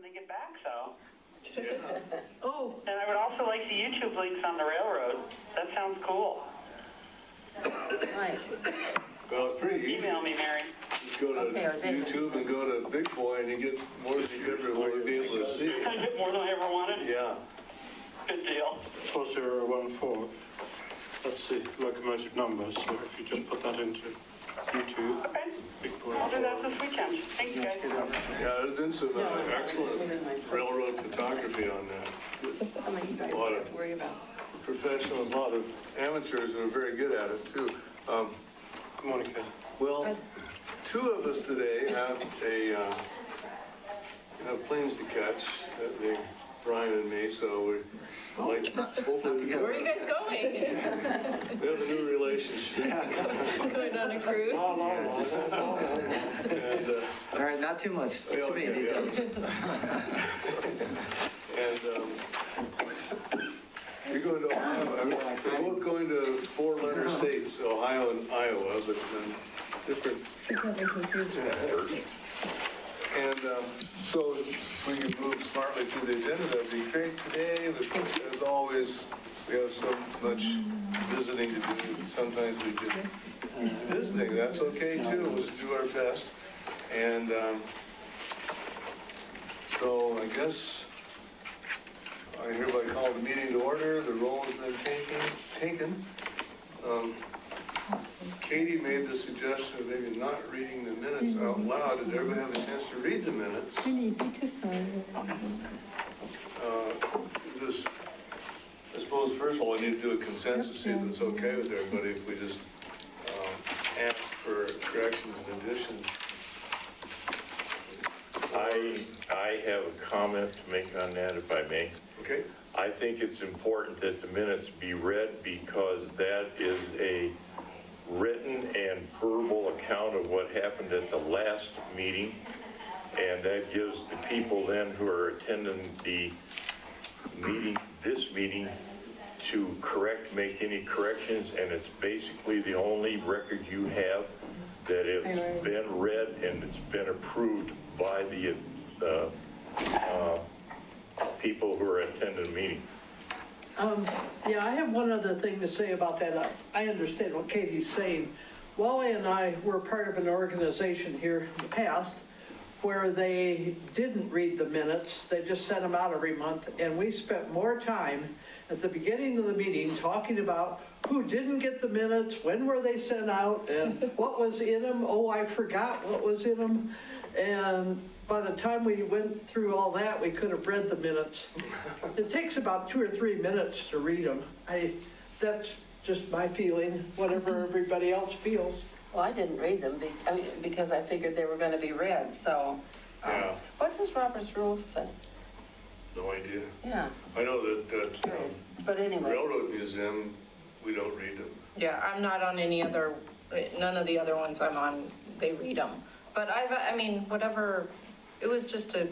they get back, so. Yeah. Oh, And I would also like the YouTube links on the railroad. That sounds cool. Right. Well, it's pretty easy. Email me, Mary. Just go to Okay, or David. YouTube and go to Big Boy and you get more than you ever will be able to see. I get more than I ever wanted. Yeah. Good deal. 4014. That's the locomotive number, so if you just put that into YouTube, Okay. Big Boy. I'll do that this weekend. Thank you, guys. Yeah, there's been some excellent railroad photography on that. Something you guys A lot don't of have to worry about. professionals, a lot of amateurs who are very good at it too. Good morning, Ken. Well, two of us today have have planes to catch, Brian and me, so we're like, hopefully Where are you guys going? we have a new relationship. Going on a cruise? And, All right, not too much. Too many details. and you're going to Ohio. We're both going to four-letter states, Ohio and Iowa, but different. And so we can move smartly through the agenda. That'd be great today. But as always, we have so much visiting to do. Sometimes we do visiting. That's okay too. We'll just do our best. And so I guess I hereby call the meeting to order. The roll has been taken. Katie made the suggestion of maybe not reading the minutes out loud. Did everybody have a chance to read the minutes? I need you to sign Is this, I suppose, first of all, I need to do a consensus, see if it's okay with everybody if we just ask for corrections and additions. I have a comment to make on that, if I may. Okay. I think it's important that the minutes be read because that is a written and verbal account of what happened at the last meeting, and that gives the people then who are attending the meeting, this meeting, to make any corrections, and it's basically the only record you have that it's been read and it's been approved by the people who are attending the meeting. yeah, I have one other thing to say about that. I understand what Katie's saying. Wally and I were part of an organization here in the past where they didn't read the minutes. They just sent them out every month, and we spent more time at the beginning of the meeting talking about who didn't get the minutes, when were they sent out, and what was in them. Oh, I forgot what was in them. And by the time we went through all that, we could have read the minutes. It takes about 2 or 3 minutes to read them. That's just my feeling, whatever everybody else feels. Well, I didn't read them because I figured they were going to be read, so. Yeah. What does Robert's rules say? No idea. Yeah, I know that curious. But anyway. Railroad Museum, we don't read them. Yeah, I'm not on any other, none of the other ones I'm on, they read them. But I mean, whatever, it was just a,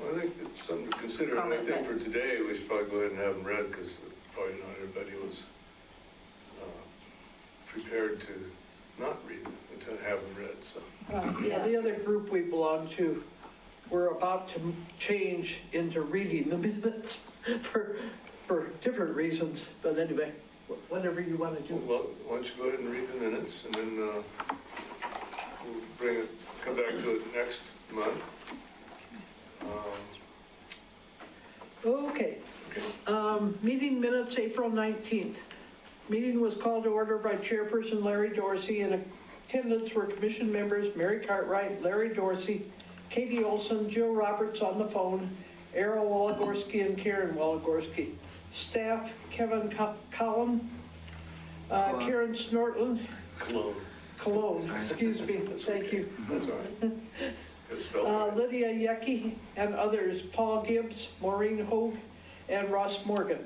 Well, I think it's something to consider. And I think for today, we should probably go ahead and have them read because probably not everybody was prepared to not read them and to have them read. So. Yeah, the other group we belong to, we're about to change into reading the minutes for different reasons. But anyway, whatever you want to do. Well, why don't you go ahead and read the minutes and then we'll come back to it next month. Okay. Meeting minutes, April 19th. Meeting was called to order by Chairperson Larry Dorsey, and attendance were Commission members Mary Cartwright, Larry Dorsey, Katie Olson, Jill Roberts on the phone, Errol Waligorski, and Karen Waligorski. Staff, Kevin Collin, Karen Snortland. Cologne, excuse me, thank you. That's all right. Good spell. Lydia Yecke and others, Paul Gibbs, Maureen Hogue, and Ross Morgan.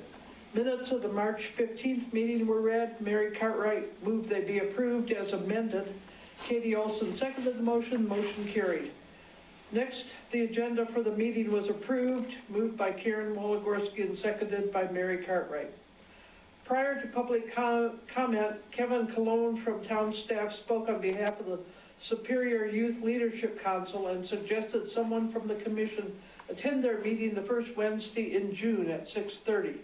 Minutes of the March 15th meeting were read. Mary Cartwright moved they be approved as amended. Katie Olson seconded the motion. Motion carried. Next, the agenda for the meeting was approved, moved by Karen Waligorski and seconded by Mary Cartwright. Prior to public comment, Kevin Cologne from town staff spoke on behalf of the Superior Youth Leadership Council and suggested someone from the commission attend their meeting the first Wednesday in June at 6:30.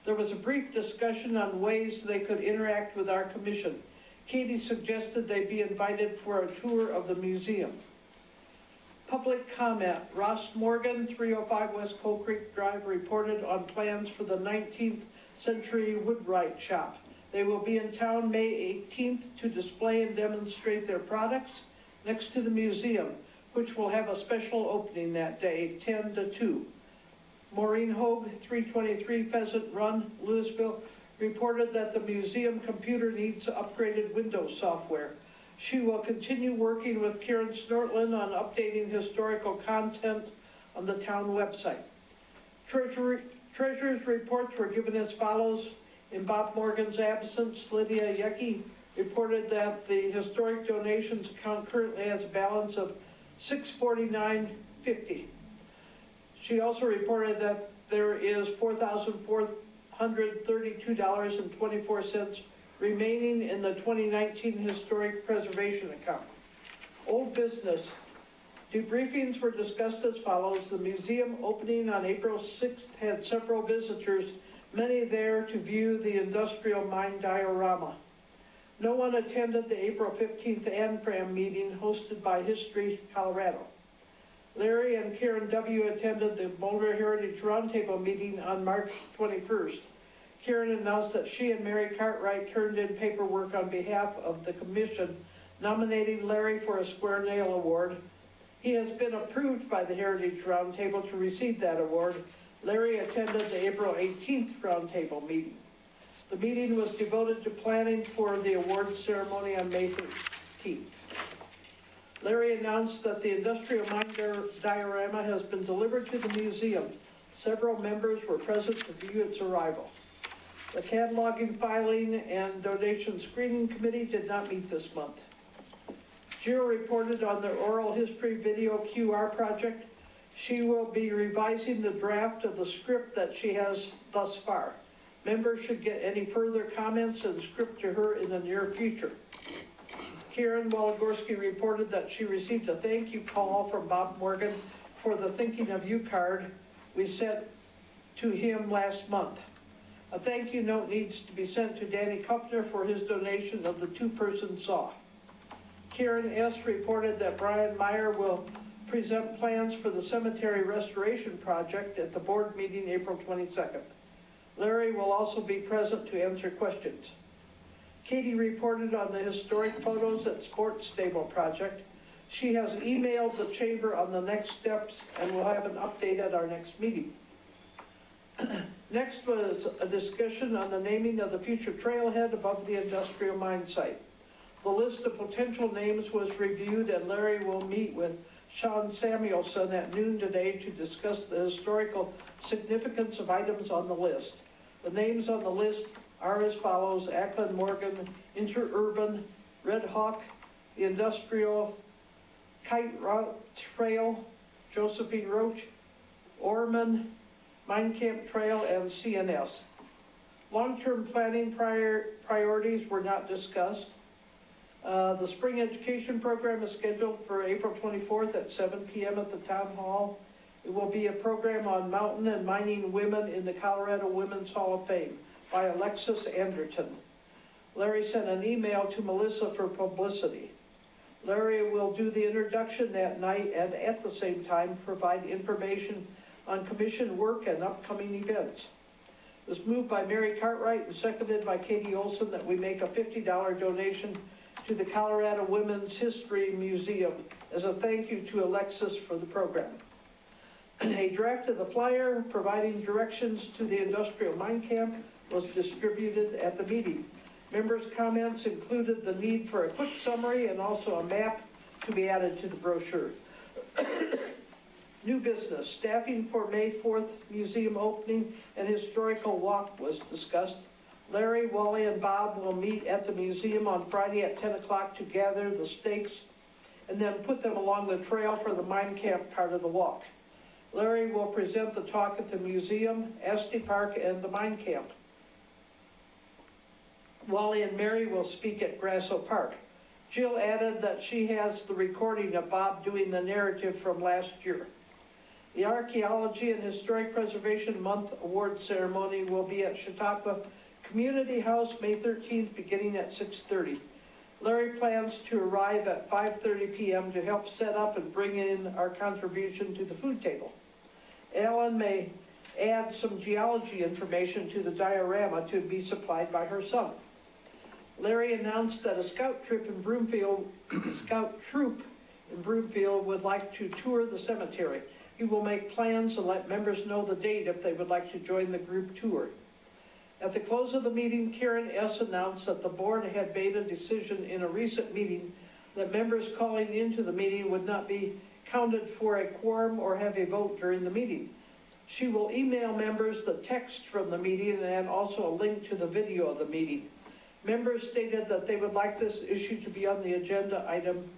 There was a brief discussion on ways they could interact with our commission. Katie suggested they be invited for a tour of the museum. Public comment. Ross Morgan, 305 West Coal Creek Drive, reported on plans for the 19th Century Woodwright Shop. They will be in town May 18th to display and demonstrate their products next to the museum, which will have a special opening that day, 10 to 2. Maureen Hogue, 323 Pheasant Run, Louisville, reported that the museum computer needs upgraded Windows software. She will continue working with Karen Snortland on updating historical content on the town website. Treasurer's reports were given as follows. In Bob Morgan's absence, Lydia Yecke reported that the historic donations account currently has a balance of $649.50. She also reported that there is $4,432.24 remaining in the 2019 historic preservation account. Old business. Debriefings were discussed as follows. The museum opening on April 6th had several visitors, many there to view the industrial mine diorama. No one attended the April 15th ANFRAM meeting hosted by History Colorado. Larry and Karen W. attended the Boulder Heritage Roundtable meeting on March 21st. Karen announced that she and Mary Cartwright turned in paperwork on behalf of the commission nominating Larry for a Square Nail Award. He has been approved by the Heritage Roundtable to receive that award. Larry attended the April 18th Roundtable meeting. The meeting was devoted to planning for the awards ceremony on May 13th. Larry announced that the industrial mine diorama has been delivered to the museum. Several members were present to view its arrival. The cataloging, filing, and donation screening committee did not meet this month. Jill reported on the oral history video QR project. She will be revising the draft of the script that she has thus far. Members should get any further comments and script to her in the near future. Karen Waligorski reported that she received a thank you call from Bob Morgan for the Thinking of You card we sent to him last month. A thank you note needs to be sent to Danny Kupner for his donation of the two-person saw. Karen S. reported that Brian Meyer will present plans for the cemetery restoration project at the board meeting April 22nd. Larry will also be present to answer questions. Katie reported on the historic photos at Sports Stable project. She has emailed the chamber on the next steps and will have an update at our next meeting. Next was a discussion on the naming of the future trailhead above the industrial mine site. The list of potential names was reviewed, and Larry will meet with Sean Samuelson at noon today to discuss the historical significance of items on the list. The names on the list are as follows: Ackland Morgan, Interurban, Red Hawk, the Industrial Kite Route Trail, Josephine Roach, Orman, Mine Camp Trail, and CNS. Long-term planning priorities were not discussed. The spring education program is scheduled for April 24th at 7 p.m. at the town hall. It will be a program on mountain and mining women in the Colorado Women's Hall of Fame by Alexis Anderton. Larry sent an email to Melissa for publicity. Larry will do the introduction that night and at the same time provide information on commission work and upcoming events. It was moved by Mary Cartwright and seconded by Katie Olson that we make a $50 donation to the Colorado Women's History Museum as a thank you to Alexis for the program. A draft of the flyer providing directions to the industrial mine camp was distributed at the meeting. Members' comments included the need for a quick summary and also a map to be added to the brochure. New business, staffing for May 4th museum opening and historical walk was discussed. Larry, Wally, and Bob will meet at the museum on Friday at 10 o'clock to gather the stakes and then put them along the trail for the mine camp part of the walk. Larry will present the talk at the museum, Estes Park, and the mine camp. Wally and Mary will speak at Grasso Park. Jill added that she has the recording of Bob doing the narrative from last year. The Archaeology and Historic Preservation Month Award Ceremony will be at Chautauqua Community House, May 13th, beginning at 6:30. Larry plans to arrive at 5:30 p.m. to help set up and bring in our contribution to the food table. Ellen may add some geology information to the diorama to be supplied by her son. Larry announced that a scout troop in Broomfield would like to tour the cemetery. He will make plans and let members know the date if they would like to join the group tour. At the close of the meeting, Karen S. announced that the board had made a decision in a recent meeting that members calling into the meeting would not be counted for a quorum or have a vote during the meeting. She will email members the text from the meeting and also a link to the video of the meeting. Members stated that they would like this issue to be on the agenda item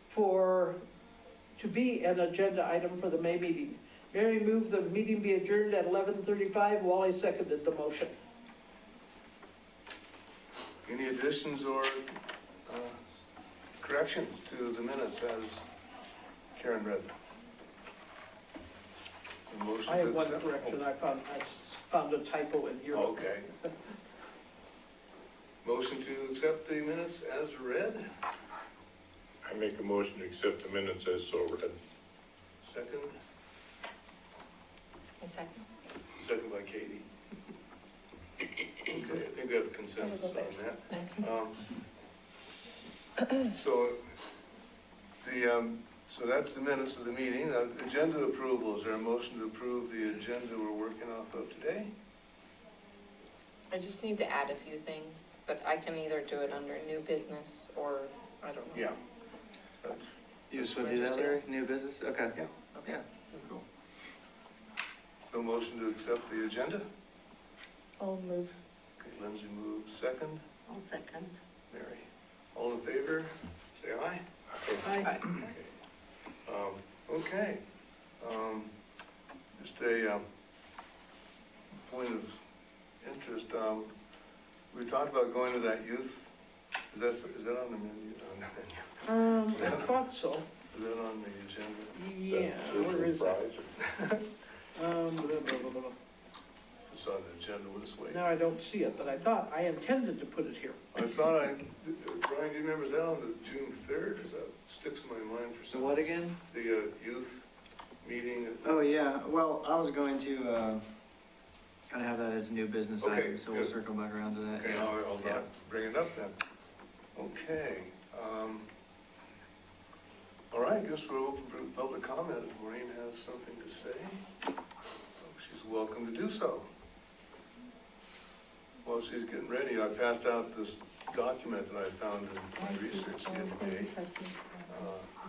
for the May meeting. Mary moved the meeting be adjourned at 11:35. Wally seconded the motion. Any additions or corrections to the minutes as Karen read them? A motion I to have one accept? correction. I found a typo in here. Okay. Motion to accept the minutes as read. I make a motion to accept the minutes as so read. Second. A second. Second by Katie. Okay, I think we have consensus on that. So that's the minutes of the meeting. Agenda approval, is there a motion to approve the agenda we're working off of today? I just need to add a few things, but I can either do it under new business or, I don't know. Yeah. That's- You just want to do that, Larry? New business? Okay. Yeah. Okay. Cool. So motion to accept the agenda? I'll move. Okay, Lindsay moves second. I'll second. Mary. All in favor, say aye. Aye. Okay. Just a point of interest. We talked about going to that youth. Is that on the menu? I thought so. Is that on the agenda? Yeah, where is that? Blah, blah, blah, blah. It's on the agenda. We'll just wait. Now I don't see it, but I intended to put it here. I thought Brian, do you remember, is that on the June 3rd? Is that sticks in my mind for So some what reason? again? The youth meeting. Oh, yeah. Well, I was going to kind of have that as a new business Okay, item, so we'll good. circle back around to that. Okay, yeah. I'll Yeah. not bring it up then. Okay. All right, I guess we're open for public comment. If Maureen has something to say, she's welcome to do so. While she's getting ready, I passed out this document that I found in my research the other day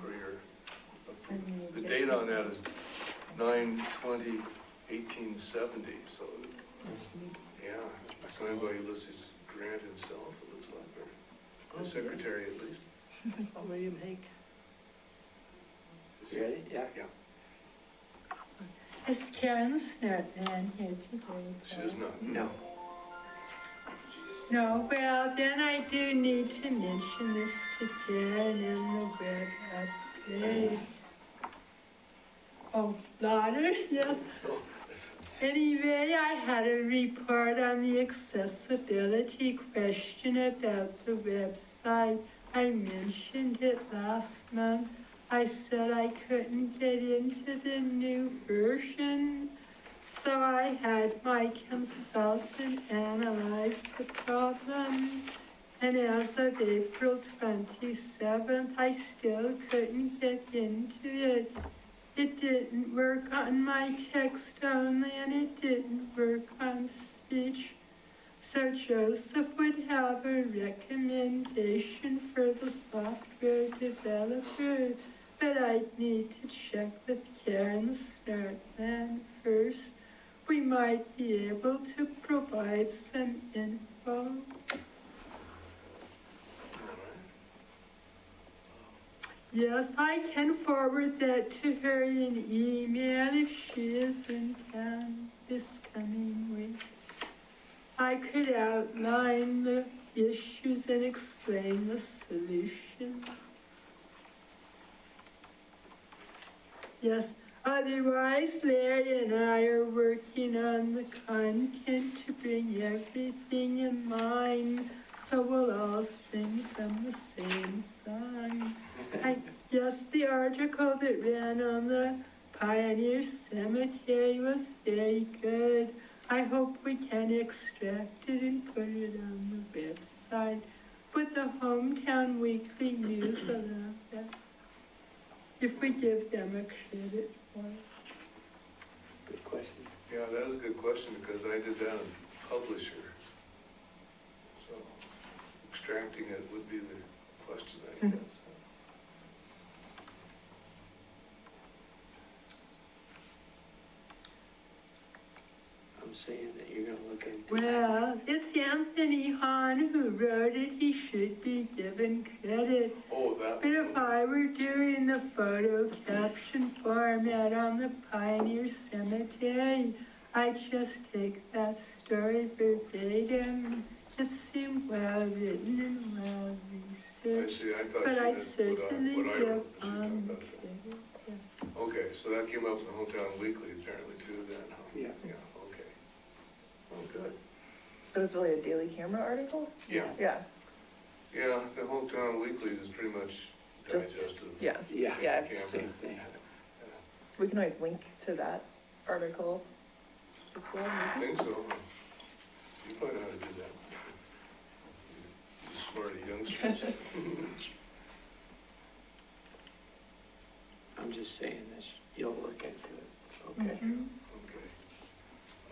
for your approval. The date on that is 9/20/1870, so, yeah, signed by Ulysses Grant himself, it looks like, or the secretary at least. William Hake. You ready? Yeah. Yeah, Is Karen Snurtman here today? she does not. No. No, well, then I do need to mention this to Karen in the web update. Oh, Lauder, yes. Oh, Anyway, I had a report on the accessibility question about the website. I mentioned it last month. I said I couldn't get into the new version. So I had my consultant analyze the problem. And as of April 27th, I still couldn't get into it. It didn't work on my text only, and it didn't work on speech. So Joseph would have a recommendation for the software developer, but I'd need to check with Karen Snurtman first. We might be able to provide some info. Yes, I can forward that to her in email if she is in town this coming week. I could outline the issues and explain the solutions. Yes, Otherwise, Larry and I are working on the content to bring everything in line, so we'll all sing from the same song. I guess the article that ran on the Pioneer Cemetery was very good. I hope we can extract it and put it on the website. But the Hometown Weekly News will love that, if we give them a credit for it. Good question. Yeah, that is a good question, because I did that in Publisher. So extracting it would be the question, I guess. I'm saying that you're gonna look into. Well, it's Anthony Hahn who wrote it. He should be given credit. Oh, that. But if I were doing the photo caption format on the Pioneer Cemetery, I'd just take that story verbatim. It seemed well written and well I researched. see, I thought But she I'd meant certainly what I give wrote. She's talking on about that. credit, yes. Okay, so that came up in the Hometown Weekly apparently too then, huh? Yeah. Yeah, okay. Oh, good. It was really a Daily Camera article? Yeah, Yeah, yeah, the Hometown Weekly is pretty much Just- digestive. yeah. Yeah. Yeah. Camera. Same thing. We can always link to that article as well. I maybe. think so. You probably know how to do that. You smarty youngsters. I'm just saying this, you'll look into it, okay?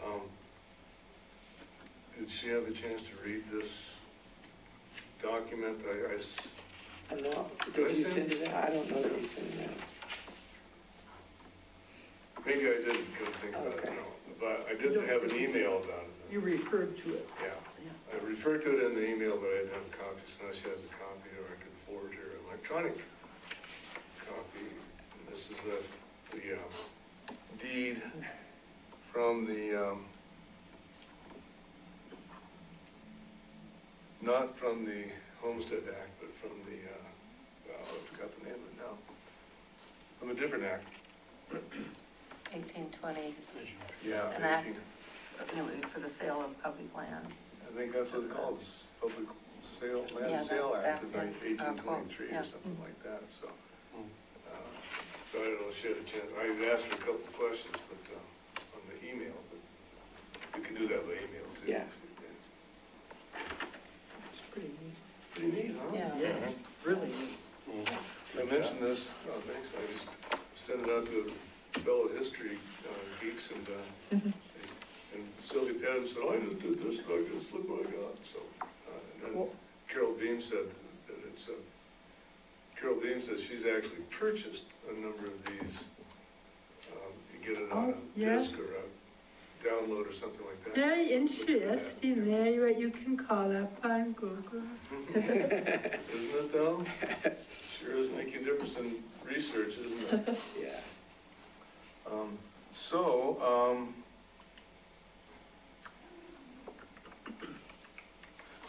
Okay. Did she have a chance to read this document? I know, did you send it out? I don't know that you sent it out. Maybe I didn't, couldn't think about it, Okay. no. But I did have an email about it. You referred to it. Yeah. I referred to it in the email, but I didn't have a copy, so now she has a copy, or I could forward her an electronic copy. And this is the deed from the, not from the Homestead Act, but from the, well, I forgot the name of it now. From a different act. 1820, Yeah, an act 18. for the sale of public lands. I think that's what it's called, it's Public Sale, Yeah, Land Sale Act of that's it. 1823 Yeah. or something like that, so. So I don't know if she had a chance, I asked her a couple of questions, but, on the email, but you can do that by email too. Yeah. It's pretty neat. Pretty neat, huh? Yeah. Yeah, really neat. I mentioned this, thanks, I just sent it out to fellow history geeks, and Sylvia Pettit said, I just did this, and I just look what I got, so. And then Carol Beam said that it's, Carol Beam says she's actually purchased a number of these. You get it on Oh, a yes. disc or a download or something like that. Very So look at that. interesting, Larry, what you can call up on Google. Isn't it though? Sure is making a difference in research, isn't it? Yeah.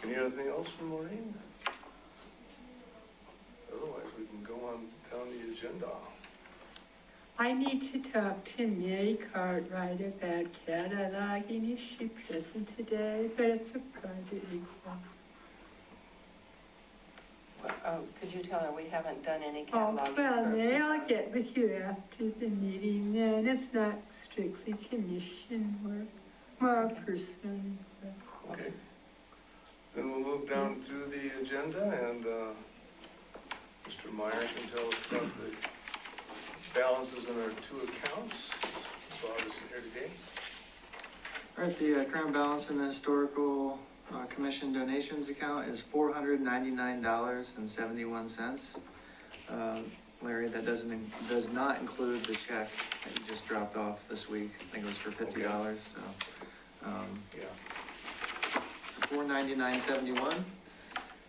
Any other thing else from Maureen? Otherwise, we can go on down the agenda. I need to talk to Mary Cartwright about cataloging. Is she present today? But it's a private request. Could you tell her we haven't done any Oh, cataloging? well, for- Mary, I'll get with you after the meeting then. It's not strictly commission work, more personal request. Okay. Then we'll move down to the agenda, and Mr. Meyer can tell us about the balances in our two accounts. Bob isn't here today. All right, the current balance in the historical commission donations account is $499.71. Larry, that does not include the check that you just dropped off this week. I think it was for $50, so. Yeah. $499.71.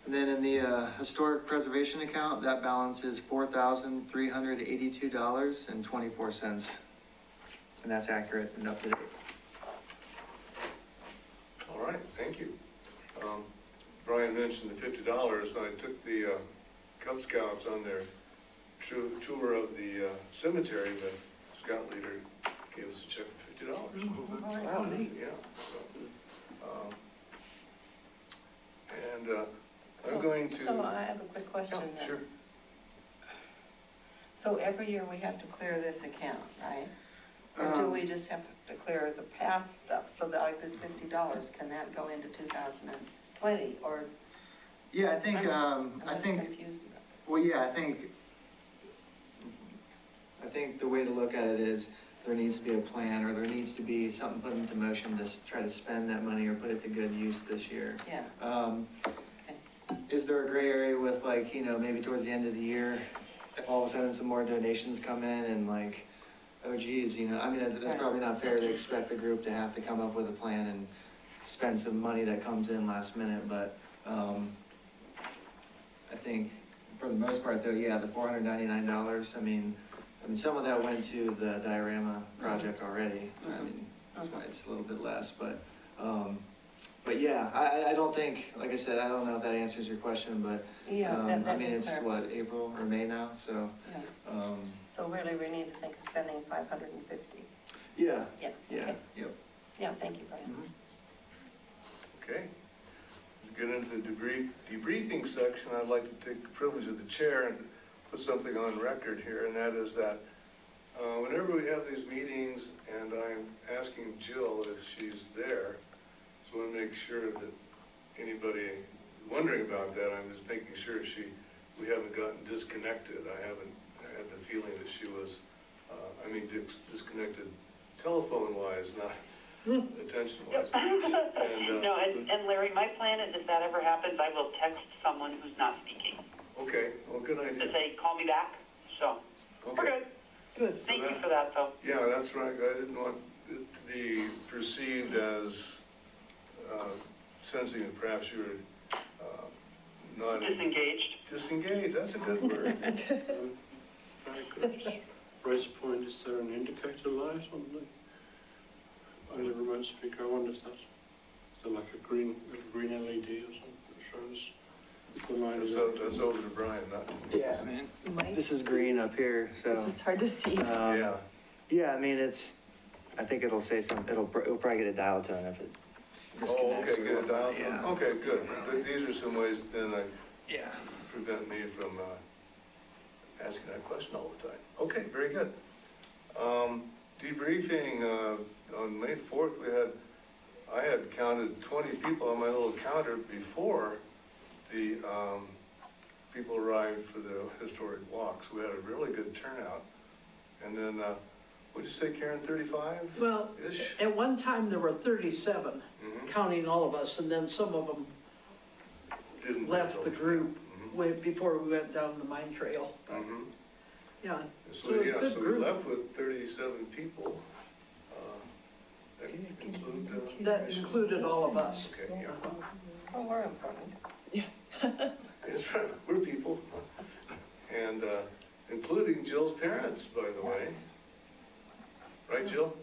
And then in the historic preservation account, that balance is $4,382.24. And that's accurate and up to date. All right, thank you. Brian mentioned the $50, and I took the Cub Scouts on their tour of the cemetery, but Scout leader gave us a check for $50. Wow, neat. Yeah, so, and I'm going to. So I have a quick question Yeah, then. sure. So every year we have to clear this account, right? Or do we just have to clear the past stuff, so that like this $50, can that go into 2020, or? Yeah, I think, I'm I just think, confused about this. well, yeah, I think the way to look at it is there needs to be a plan, or there needs to be something put into motion to try to spend that money or put it to good use this year. Yeah, Is there a gray area with like, maybe towards the end of the year, if all of a sudden some more donations come in and like, oh geez, I mean, it's Right. probably not fair to expect the group to have to come up with a plan and spend some money that comes in last minute, but, I think for the most part though, yeah, the $499, I mean, some of that went to the diorama project already. I mean, that's why it's a little bit less, but yeah, I don't think, like I said, I don't know if that answers your question, but, Yeah, that I mean, did it's clarify. what, April or May now, so, Yeah. So really, we need to think of spending 550. yeah, Yeah, yeah, okay. yep. Yeah, thank you, Brian. Mhm. Okay. To get into the debriefing section, I'd like to take the privilege of the chair and put something on record here, and that is that whenever we have these meetings and I'm asking Jill if she's there, so I want to make sure that anybody wondering about that, I'm just making sure we haven't gotten disconnected. I had the feeling that she was, disconnected telephone-wise, not attention-wise. No, and Larry, my plan is if that ever happens, I will text someone who's not speaking Okay, well, good to idea. say, call me back. So, we're Okay. good. Good. Thank you for that, though. Yeah, that's right. I didn't want it to be perceived as sensing that perhaps you were not Disengaged. disengaged. That's a good word. I could just raise a point, is there an indicator light on the remote speaker? I wonder if is there like a green LED or something that shows if the line is out? That's over to Brian, not to me. Yeah, man. Mike, This is green up here, so. it's just hard to see. Yeah, Yeah, I mean, I think it'll say it'll probably get a dial tone if it disconnects. okay, or good. whatnot, yeah. Okay, good. These are some ways then Yeah. prevent me from asking that question all the time. Okay, very good. Debriefing, on May 4th, I had counted 20 people on my little counter before the people arrived for the historic walk. So we had a really good turnout. And then, what'd you say, Karen, 35-ish? Well, at one time, there were 37, counting all of us, and then some of them Didn't left the group Mhm. way before we went down the mine trail. Mhm. Yeah, So, it was a yeah, good so we group. left with 37 people. That include, That included all of us. Okay, yeah. Oh, we're important. That's right, we're people. And including Jill's parents, by the way. Right, Jill?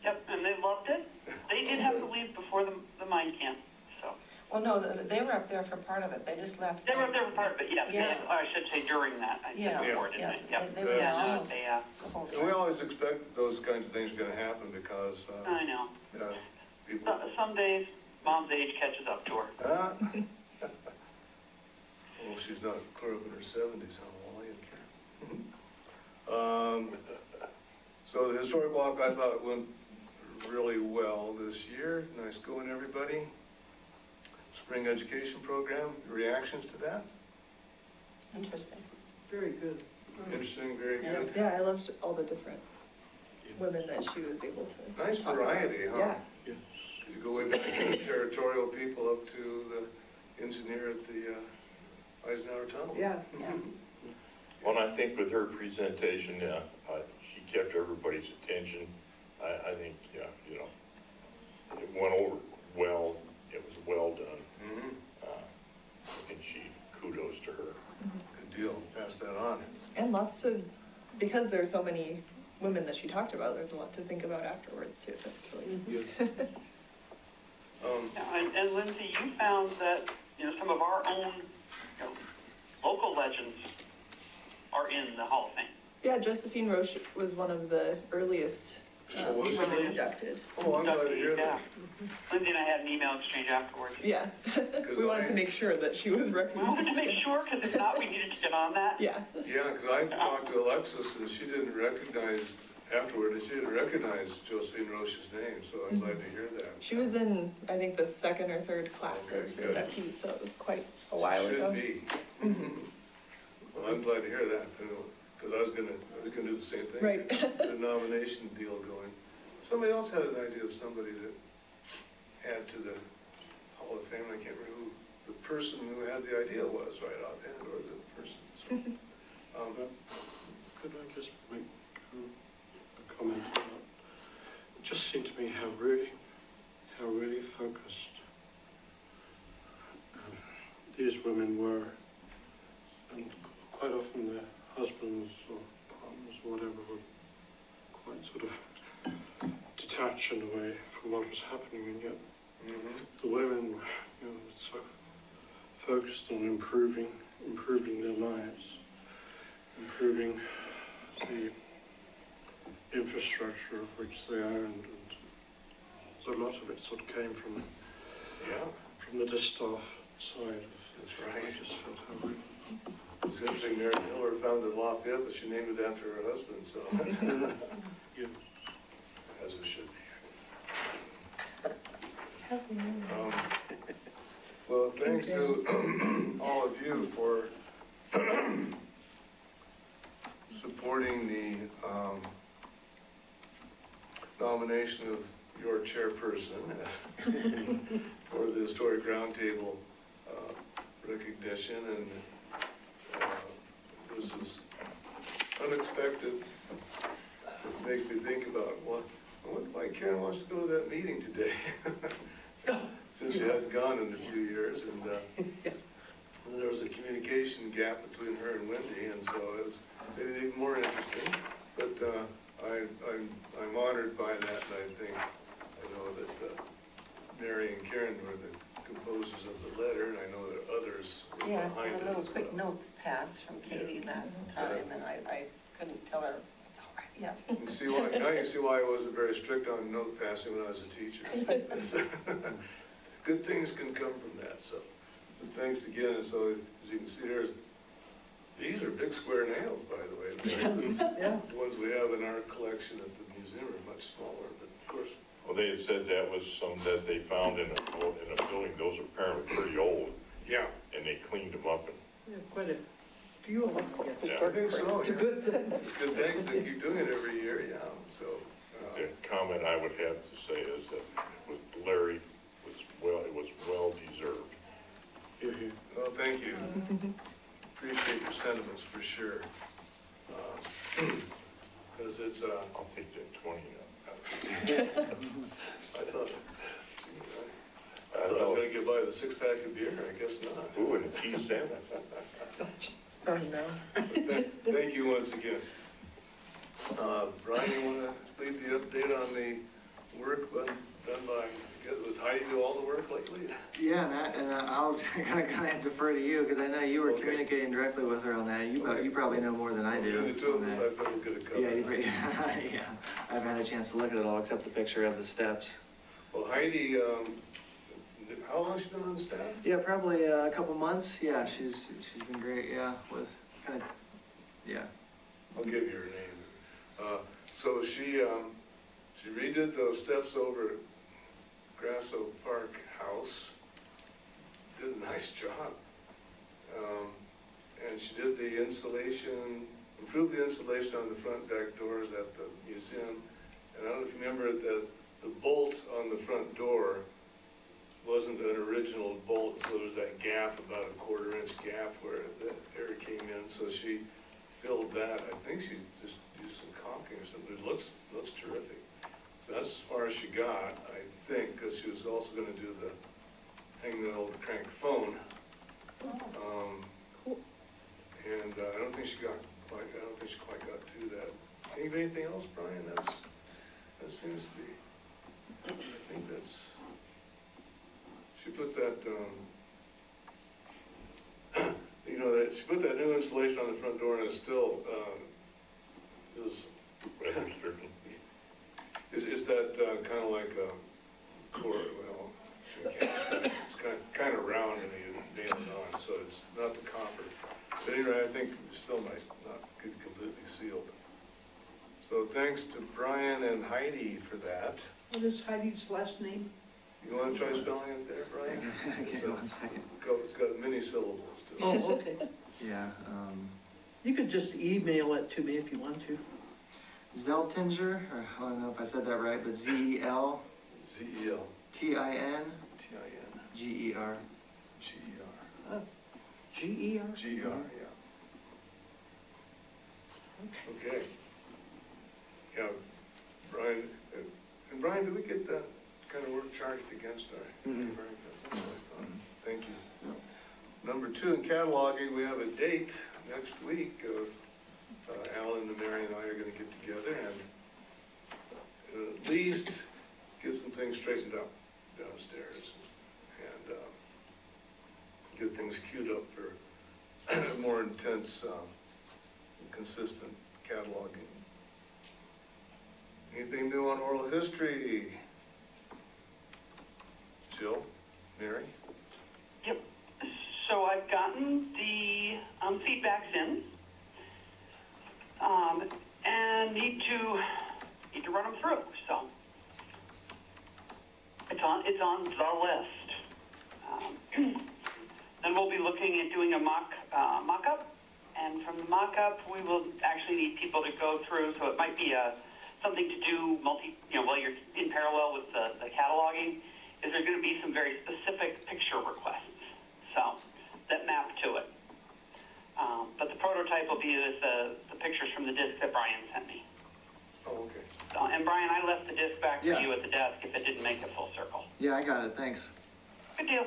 Yep, and they loved it. They did have to leave before the mine camp, so. Well, no, they were up there for part of it, they just left. They were up there for part of it, yes. Yeah. Or I should say during that. I Yeah, said before, didn't yeah, I? Yep. they were Yeah, there almost They, the whole And we time. always expect those kinds of things are gonna happen because I know. people. Some days, mom's age catches up to her. Ah. Well, she's not clear up in her 70s, how Wally and Karen. So the historic walk, I thought went really well this year. Nice going, everybody. Spring education program, reactions to that? Interesting. Very good. Interesting, very good. Yeah, I loved all the different women that she was able to. Nice talk about. variety, huh? Yeah. Yes. You go way back to the territorial people up to the engineer at the Eisenhower Tunnel. Yeah. Yeah. Well, I think with her presentation, she kept everybody's attention. I think, it went over well. It was well done. Mhm. I think kudos to her. Good deal, pass that on. And because there's so many women that she talked about, there's a lot to think about afterwards too. That's really. Yes. And Lindsay, you found that, some of our own, local legends are in the Hall of Fame. Yeah, Josephine Roche was one of the earliest Oh, was she? women inducted. Oh, I'm glad to hear Yeah. that. Lindsay and I had an email exchange afterwards. Yeah, we wanted to make sure that she was We wanted to recognized. make sure, because if not, we needed to get on that. Yeah, Yeah, because I talked to Alexis and she didn't recognize, afterward, she didn't recognize Josephine Roche's name, so I'm glad to hear that. she was in, I think, the second or third class Okay, of good. inductees, so it was quite a while ago. Should be. Well, I'm glad to hear that, because I was gonna do the same thing. Right. Get a nomination deal going. Somebody else had an idea of somebody to add to the Hall of Fame. I can't remember who the person who had the idea was right offhand, or the person. So, Could I just make a comment on that? It just seemed to me how really focused these women were, and quite often their husbands or partners or whatever were quite sort of detached in a way from what was happening, and yet the women were, so focused on improving their lives, improving the infrastructure of which they owned, and so a lot of it sort of came from the distaff side. That's right. I just felt how really. It's interesting, Mary Miller founded Lafayette, but she named it after her husband, so that's Yeah. as it should be. Well, thanks to all of you for supporting the nomination of your chairperson for the Historic Roundtable recognition, and this is unexpected. It makes me think about, well, I wonder why Karen wants to go to that meeting today. Since she hasn't gone in a few years, and there was a communication gap between her and Wendy, and so it's made it even more interesting. But I'm honored by that, and I know that Mary and Karen were the composers of the letter, and I know that others were Yeah, so behind the it little as quick well. notes passed from Katie last time, and I couldn't tell her, it's all right, yeah. You can see why, now you can see why I wasn't very strict on note passing when I was a teacher. Good things can come from that, so. But thanks again, and so as you can see, these are big square nails, by the way. Yeah. The ones we have in our collection at the museum are much smaller, but of course. Well, they had said that was some that they found in a building. Those are apparently pretty old, Yeah. and they cleaned them up and, Yeah, quite a few of them. I think so. It's a good thing. It's good, thanks, they keep doing it every year, yeah, so. the comment I would have to say is that with Larry it was well deserved. Well, thank you. Appreciate your sentiments for sure. Because it's, I'll take that 20 now. I thought I was gonna get by with a six-pack of beer, I guess not. Ooh, and a cheese sandwich. Oh, no. Thank you once again. Brian, you wanna lead the update on the work done by, was Heidi do all the work lately? Yeah, Matt, and I was gonna defer to you, because I know you were Okay. communicating directly with her on that. You probably know more than I do. Between the two of on us, that. I bet we'll get it Yeah, covered. yeah, I haven't had a chance to look at it all, except the picture of the steps. Well, Heidi, how long has she been on staff? Yeah, probably a couple months. Yeah, she's been great. Yeah, with yeah. I'll give you her name. So she redid those steps over at Grasso Park House. Did a nice job. And she did the insulation, improved the insulation on the front and back doors at the museum. And I don't know if you remember that the bolt on the front door wasn't an original bolt, so there was that gap, about a quarter-inch gap where the air came in. So she filled that. I think she just used some caulking or something. It looks terrific. So that's as far as she got, I think, because she was also going to do hang the old crank phone. And I don't think she quite got to that. Think of anything else, Brian? That seems to be. I think that's. She put that. She put that new insulation on the front door, and it's still is, Rather certain. is that kind of like a core, well, you can't explain it. It's kind of round and you nail it on, so it's not the copper. But anyway, I think we still might not get completely sealed. So thanks to Brian and Heidi for that. What is Heidi's last name? You want to try spelling it there, Brian? Okay, 1 second. It's got many syllables to it. Oh, okay. Yeah, You could just email it to me if you want to. Zeltinger, or I don't know if I said that right, but Z-E-L, Z-E-L-T-I-N-G-E-R. T-I-N, G-E-R. G-E-R. G-E-R? G-E-R, yeah. Okay. Yeah, Brian, and Brian, do we get that kind of work charged against our? Mhm. That's what I thought. Thank you. Number 2, in cataloging, we have a date next week of Alan and Mary and I are going to get together and at least get some things straightened up downstairs and get things queued up for more intense, consistent cataloging. Anything new on oral history? Jill? Mary? Yep. So I've gotten the feedbacks in, and need to run them through. So it's on the list. Then we'll be looking at doing a mock-up, and from the mock-up, we will actually need people to go through. So it might be something to do while you're in parallel with the cataloging. Is there going to be some very specific picture requests? So that map to it. But the prototype will be the pictures from the disc that Brian sent me. Oh, okay. So, and Brian, I left the disc back to Yeah. you at the desk if it didn't make a full circle. Yeah, I got it, thanks. Good deal.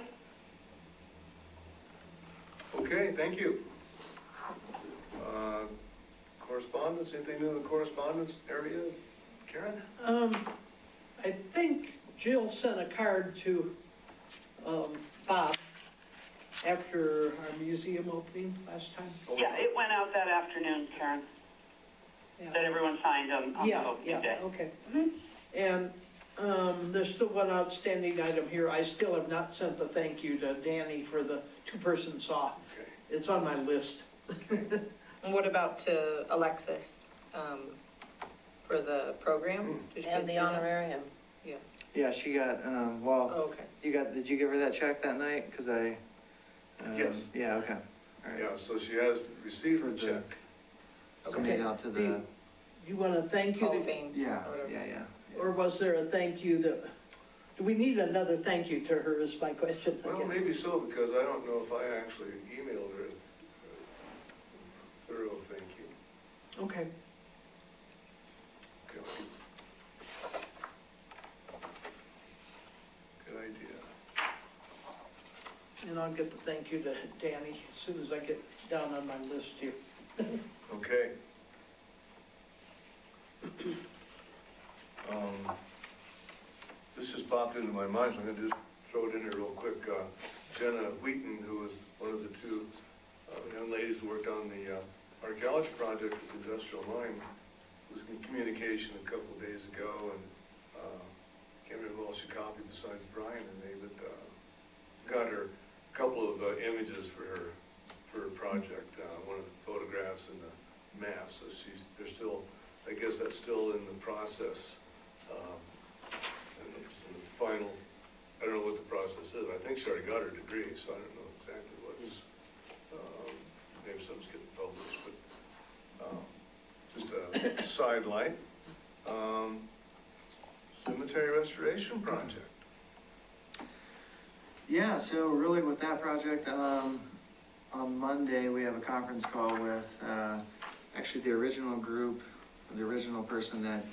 Okay, thank you. Correspondence, anything new in the correspondence area? Karen? I think Jill sent a card to, Bob after our museum opening last time. Oh, Yeah, it went out that afternoon, Karen, that everyone signed on the Yeah, opening day. okay. And, there's still one outstanding item here. I still have not sent the thank you to Danny for the 2-person saw. Okay. It's on my list. And what about to Alexis, for the program? Did you guys And the do that? honorarium. Yeah, Yeah, she got, oh, okay. did you give her that check that night? Because I, Yes. Yeah, okay. All right. Yeah, so she has received For the the- check. So made out to the, You want to thank you, Hall to- of Fame. yeah, or whatever. yeah. or was there a thank you that, do we need another thank you to her is my question. I Well, guess. maybe so, because I don't know if I actually emailed her a thorough thank you. Okay. Okay. Good idea. And I'll get the thank you to Danny as soon as I get down on my list here. Okay. This just popped into my mind, so I'm gonna just throw it in here real quick. Jenna Wheaton, who was one of the 2 young ladies who worked on the archaeology project at the industrial mine, was in communication a couple of days ago, and can't remember who else she copied besides Brian and me, but got her a couple of images for her project, one of the photographs and the map. So they're still, I guess that's still in the process. And the final, I don't know what the process is, but I think she already got her degree, so I don't know exactly what's, maybe something's getting published, but just a sidelight. Cemetery restoration project. Yeah, so really with that project, on Monday, we have a conference call with, actually the original group, the original person that,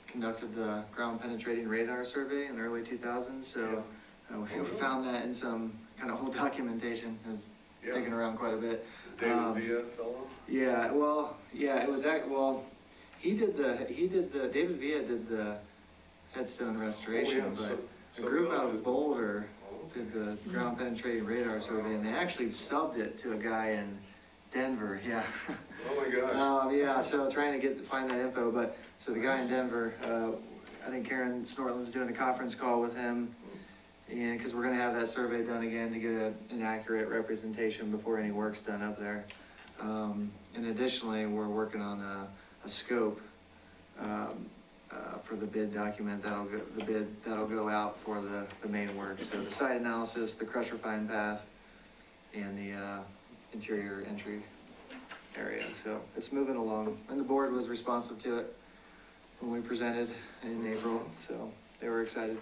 conducted the ground penetrating radar survey in the early 2000s, so we found that in some kind of old documentation. It's Yeah. taken around quite a bit. David Villa fellow? Yeah, well, yeah, it was David Villa did the headstone restoration, Oh, yeah, but a group out of Boulder did the ground penetrating radar survey, and they actually subbed it to a guy Denver, yeah. Oh my gosh. Yeah, so trying to find that info, but, so the guy in Denver, I think Karen Snortland's doing a conference call with him, and, because we're gonna have that survey done again to get an accurate representation before any work's done up there. And additionally, we're working on a scope, for the bid document that'll go out for the main work. So the site analysis, the crusher fine path, and the, interior entry area. So it's moving along, and the board was responsive to it when we presented in April, so they were excited.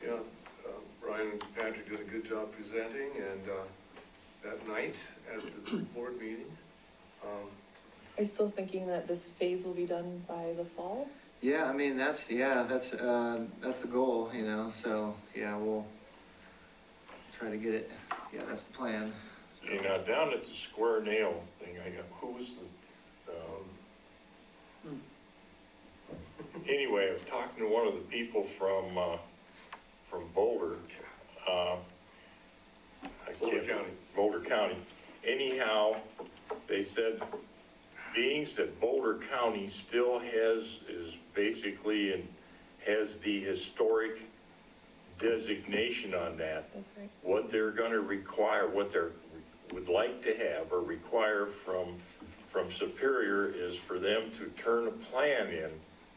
Yeah, Brian and Patrick did a good job presenting, and that night at the board meeting. Are you still thinking that this phase will be done by the fall? Yeah, I mean, that's the goal, you know, so, yeah, we'll try to get it, yeah, that's the plan. You know, down at the square nail thing, who was anyway, I was talking to one of the people from Boulder, Boulder County. Anyhow, they said, beings that Boulder County still has the historic designation on that. That's right. What they're gonna require, what they would like to have or require from Superior is for them to turn a plan in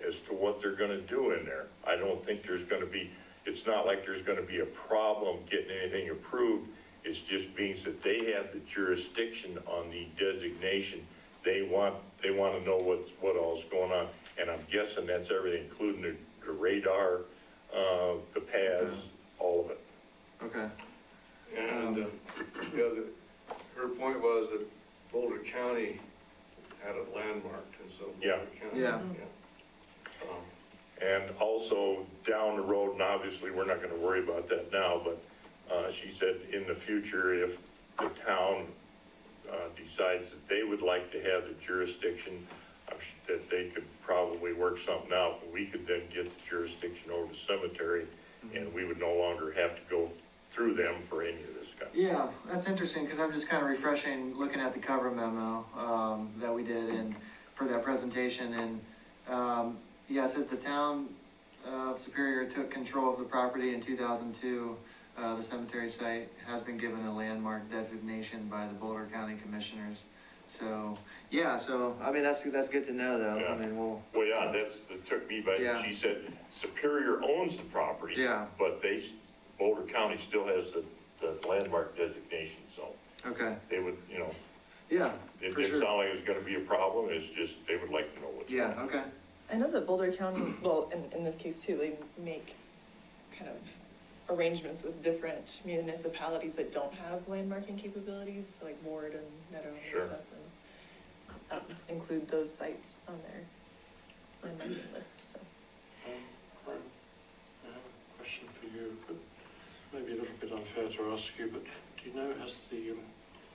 as to what they're gonna do in there. I don't think there's gonna be, it's not like there's gonna be a problem getting anything approved. It's just means that they have the jurisdiction on the designation. They want to know what all's going on, and I'm guessing that's everything, including the radar, the paths, all of it. Okay. And, yeah, her point was that Boulder County had it landmarked, and so Yeah. Boulder County. Yeah. And also down the road, and obviously we're not gonna worry about that now, but she said in the future, if the town decides that they would like to have the jurisdiction, that they could probably work something out, but we could then get the jurisdiction over the cemetery, and we would no longer have to go through them for any of this kind of. Yeah, that's interesting, because I'm just kind of refreshing, looking at the cover memo that we did and for that presentation, and yeah, it says the town of Superior took control of the property in 2002. The cemetery site has been given a landmark designation by the Boulder County Commissioners. So, yeah, so, I mean, that's good to know, though. Yeah. I mean, Well, yeah, that took me by, Yeah. she said Superior owns the property. Yeah. But Boulder County still has the landmark designation, so okay, they would, you know, yeah, it for didn't sure. sound like it was gonna be a problem, it's just, they would like to know what's going Yeah, on. okay. I know that Boulder County, well, in this case too, they make kind of arrangements with different municipalities that don't have landmarking capabilities, like Ward and Meadow Sure. and stuff, and include those sites on their landmarking list, so. Right. I have a question for you, but maybe a little bit unfair to ask you, but do you know, has the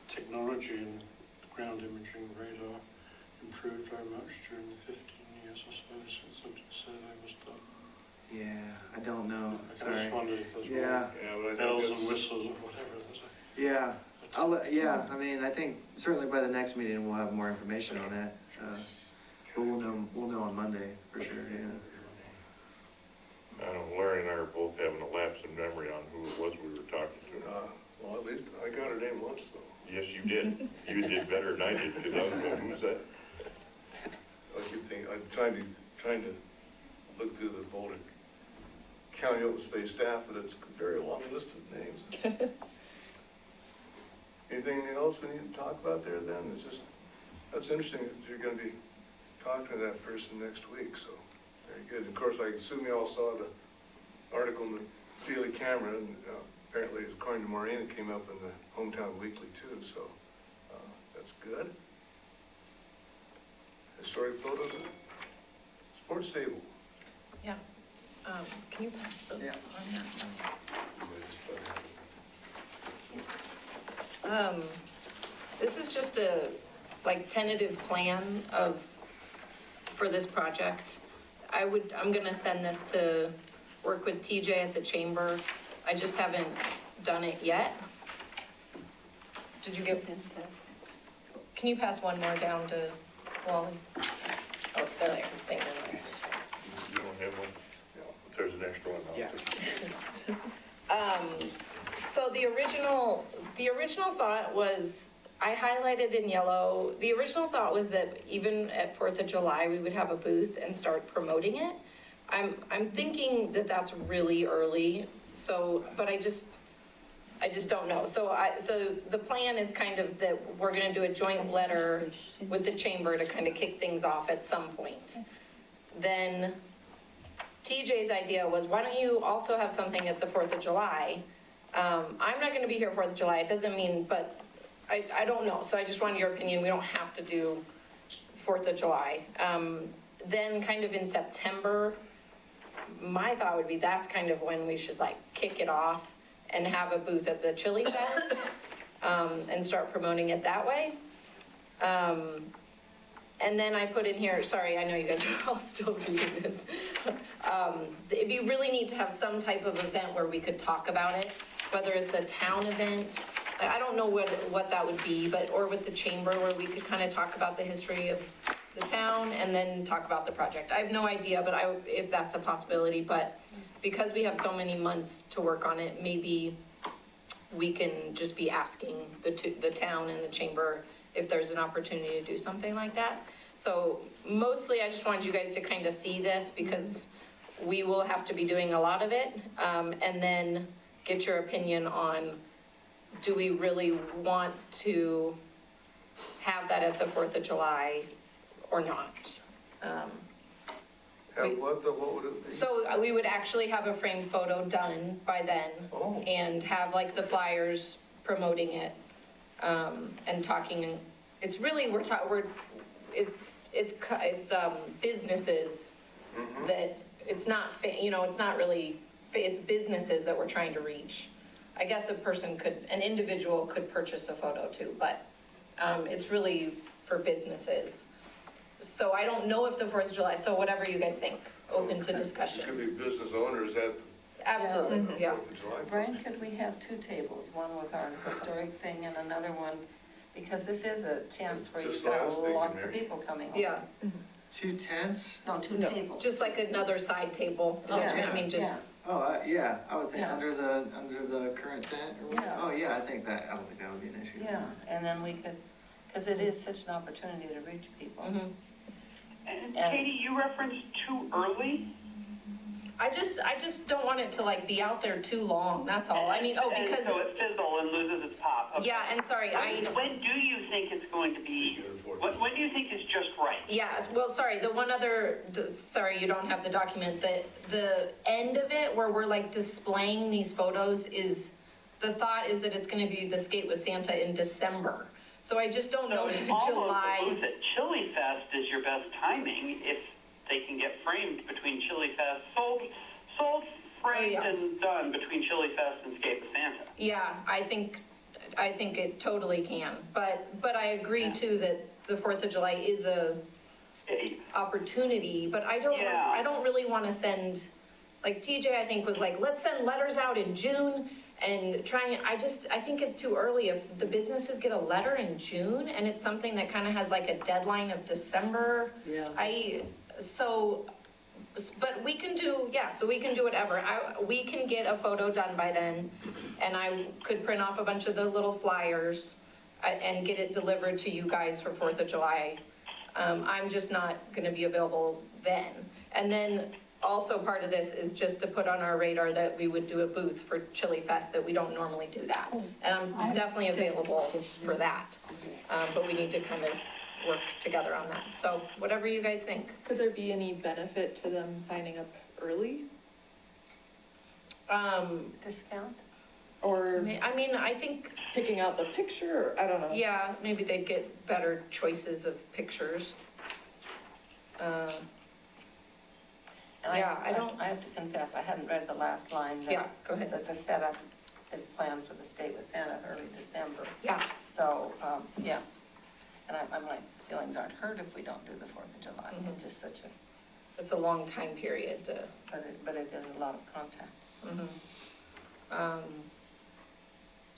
technology in the ground imaging radar improved very much during the 15 years or so since the survey was done? Yeah, I don't know, I just sorry. wondered if there's Yeah, Yeah, but I more think bells and that's, whistles or whatever there's yeah, yeah, I mean, I think certainly by the next meeting, we'll have more information on that. But we'll know on Monday, for sure, yeah. I know Larry and I are both having a lapse in memory on who it was we were talking to. well, at least I got her name once, though. Yes, you did. You did better than I did, because I was going, who's that? I keep thinking, I'm trying to look through the Boulder County Open Space staff, but it's a very long list of names. Anything else we need to talk about there then? It's just, that's interesting that you're gonna be talking to that person next week, so very good. Of course, I assume you all saw the article in the Daily Camera, and apparently, according to Maureen, it came up in the Hometown Weekly too, so that's good. Historic photos, sports stable. Yeah. Can you pass those Yeah. on that? This is just a, like, tentative plan for this project. I'm gonna send this to work with TJ at the chamber. I just haven't done it yet. Did you get? can you pass one more down to Wally? Oh, there, thank you. You don't have one? If there's an extra one, I'll take it. So the original thought was, I highlighted in yellow, the original thought was that even at 4th of July, we would have a booth and start promoting it. I'm thinking that that's really early, so, but I just don't know. So the plan is kind of that we're gonna do a joint letter with the chamber to kind of kick things off at some point. Then TJ's idea was, why don't you also have something at the 4th of July? I'm not gonna be here 4th of July, it doesn't mean, but I don't know, so I just wanted your opinion, we don't have to do 4th of July. Then kind of in September, my thought would be that's kind of when we should like kick it off and have a booth at the Chili Fest, and start promoting it that way. And then I put in here, sorry, I know you guys are all still reading this. It'd be really neat to have some type of event where we could talk about it, whether it's a town event. I don't know what that would be, but, or with the chamber where we could kind of talk about the history of the town and then talk about the project. I have no idea, but if that's a possibility, but because we have so many months to work on it, maybe we can just be asking the town and the chamber if there's an opportunity to do something like that. So mostly I just wanted you guys to kind of see this because we will have to be doing a lot of it, and then get your opinion on, do we really want to have that at the 4th of July or not? What would it be? So we would actually have a framed photo done by then. Oh. And have like the flyers promoting it, and talking, it's really, it's businesses that, it's not, it's not really, it's businesses that we're trying to reach. I guess an individual could purchase a photo too, but, it's really for businesses. So I don't know if the 4th of July, so whatever you guys think, open to discussion. It could be business owners at Absolutely, the yeah. 4th of July. Brian, could we have two tables, one with our historic thing and another one, because this is a chance where you've Just what I got was thinking, lots of Mary. people coming over. Yeah, 2 tents? No, two tables. just like another side table, is what you're- I mean, just, Yeah. Oh, yeah, I would think Yeah. under the current tent or whatever. Yeah. Oh, yeah, I don't think that would be an issue. Yeah, and then we could, because it is such an opportunity to reach people. mhm. And Katie, you referenced too early? I just don't want it to like be out there too long, that's all. I mean, And because, so it fizzles and loses its pop. Okay. yeah, and sorry, When do you think it's going to be, when do you think is just right? yeah, well, sorry, the one other, sorry, you don't have the document, the end of it where we're like displaying these photos is, the thought is that it's gonna be the Skate with Santa in December. So I just don't know So if almost July. the booth at Chili Fest is your best timing if they can get framed between Chili Fest, sold, framed yeah. and done between Chili Fest and Skate with Santa. Yeah, I think it totally can, but I agree too that the 4th of July is a opportunity, but I don't really want to send, like TJ I think was like, let's send letters out in June and I think it's too early. If the businesses get a letter in June and it's something that kind of has like a deadline of December. Yeah. But we can do, so we can do whatever. We can get a photo done by then, and I could print off a bunch of the little flyers and get it delivered to you guys for 4th of July. I'm just not gonna be available then. And then also part of this is just to put on our radar that we would do a booth for Chili Fest, that we don't normally do that. And I'm definitely available for that. But we need to kind of work together on that. So whatever you guys think. Could there be any benefit to them signing up early? Discount? Or I mean, I think, picking out the picture, or, I don't know. yeah, maybe they'd get better choices of pictures. And Yeah, I don't- I have to confess, I hadn't read the last line. Yeah, go ahead. That the setup is planned for the Skate with Santa early December. Yeah, So, yeah. And my feelings aren't hurt if we don't do the 4th of July. Mhm. It's just such a, it's a long time period to, but it is a lot of contact.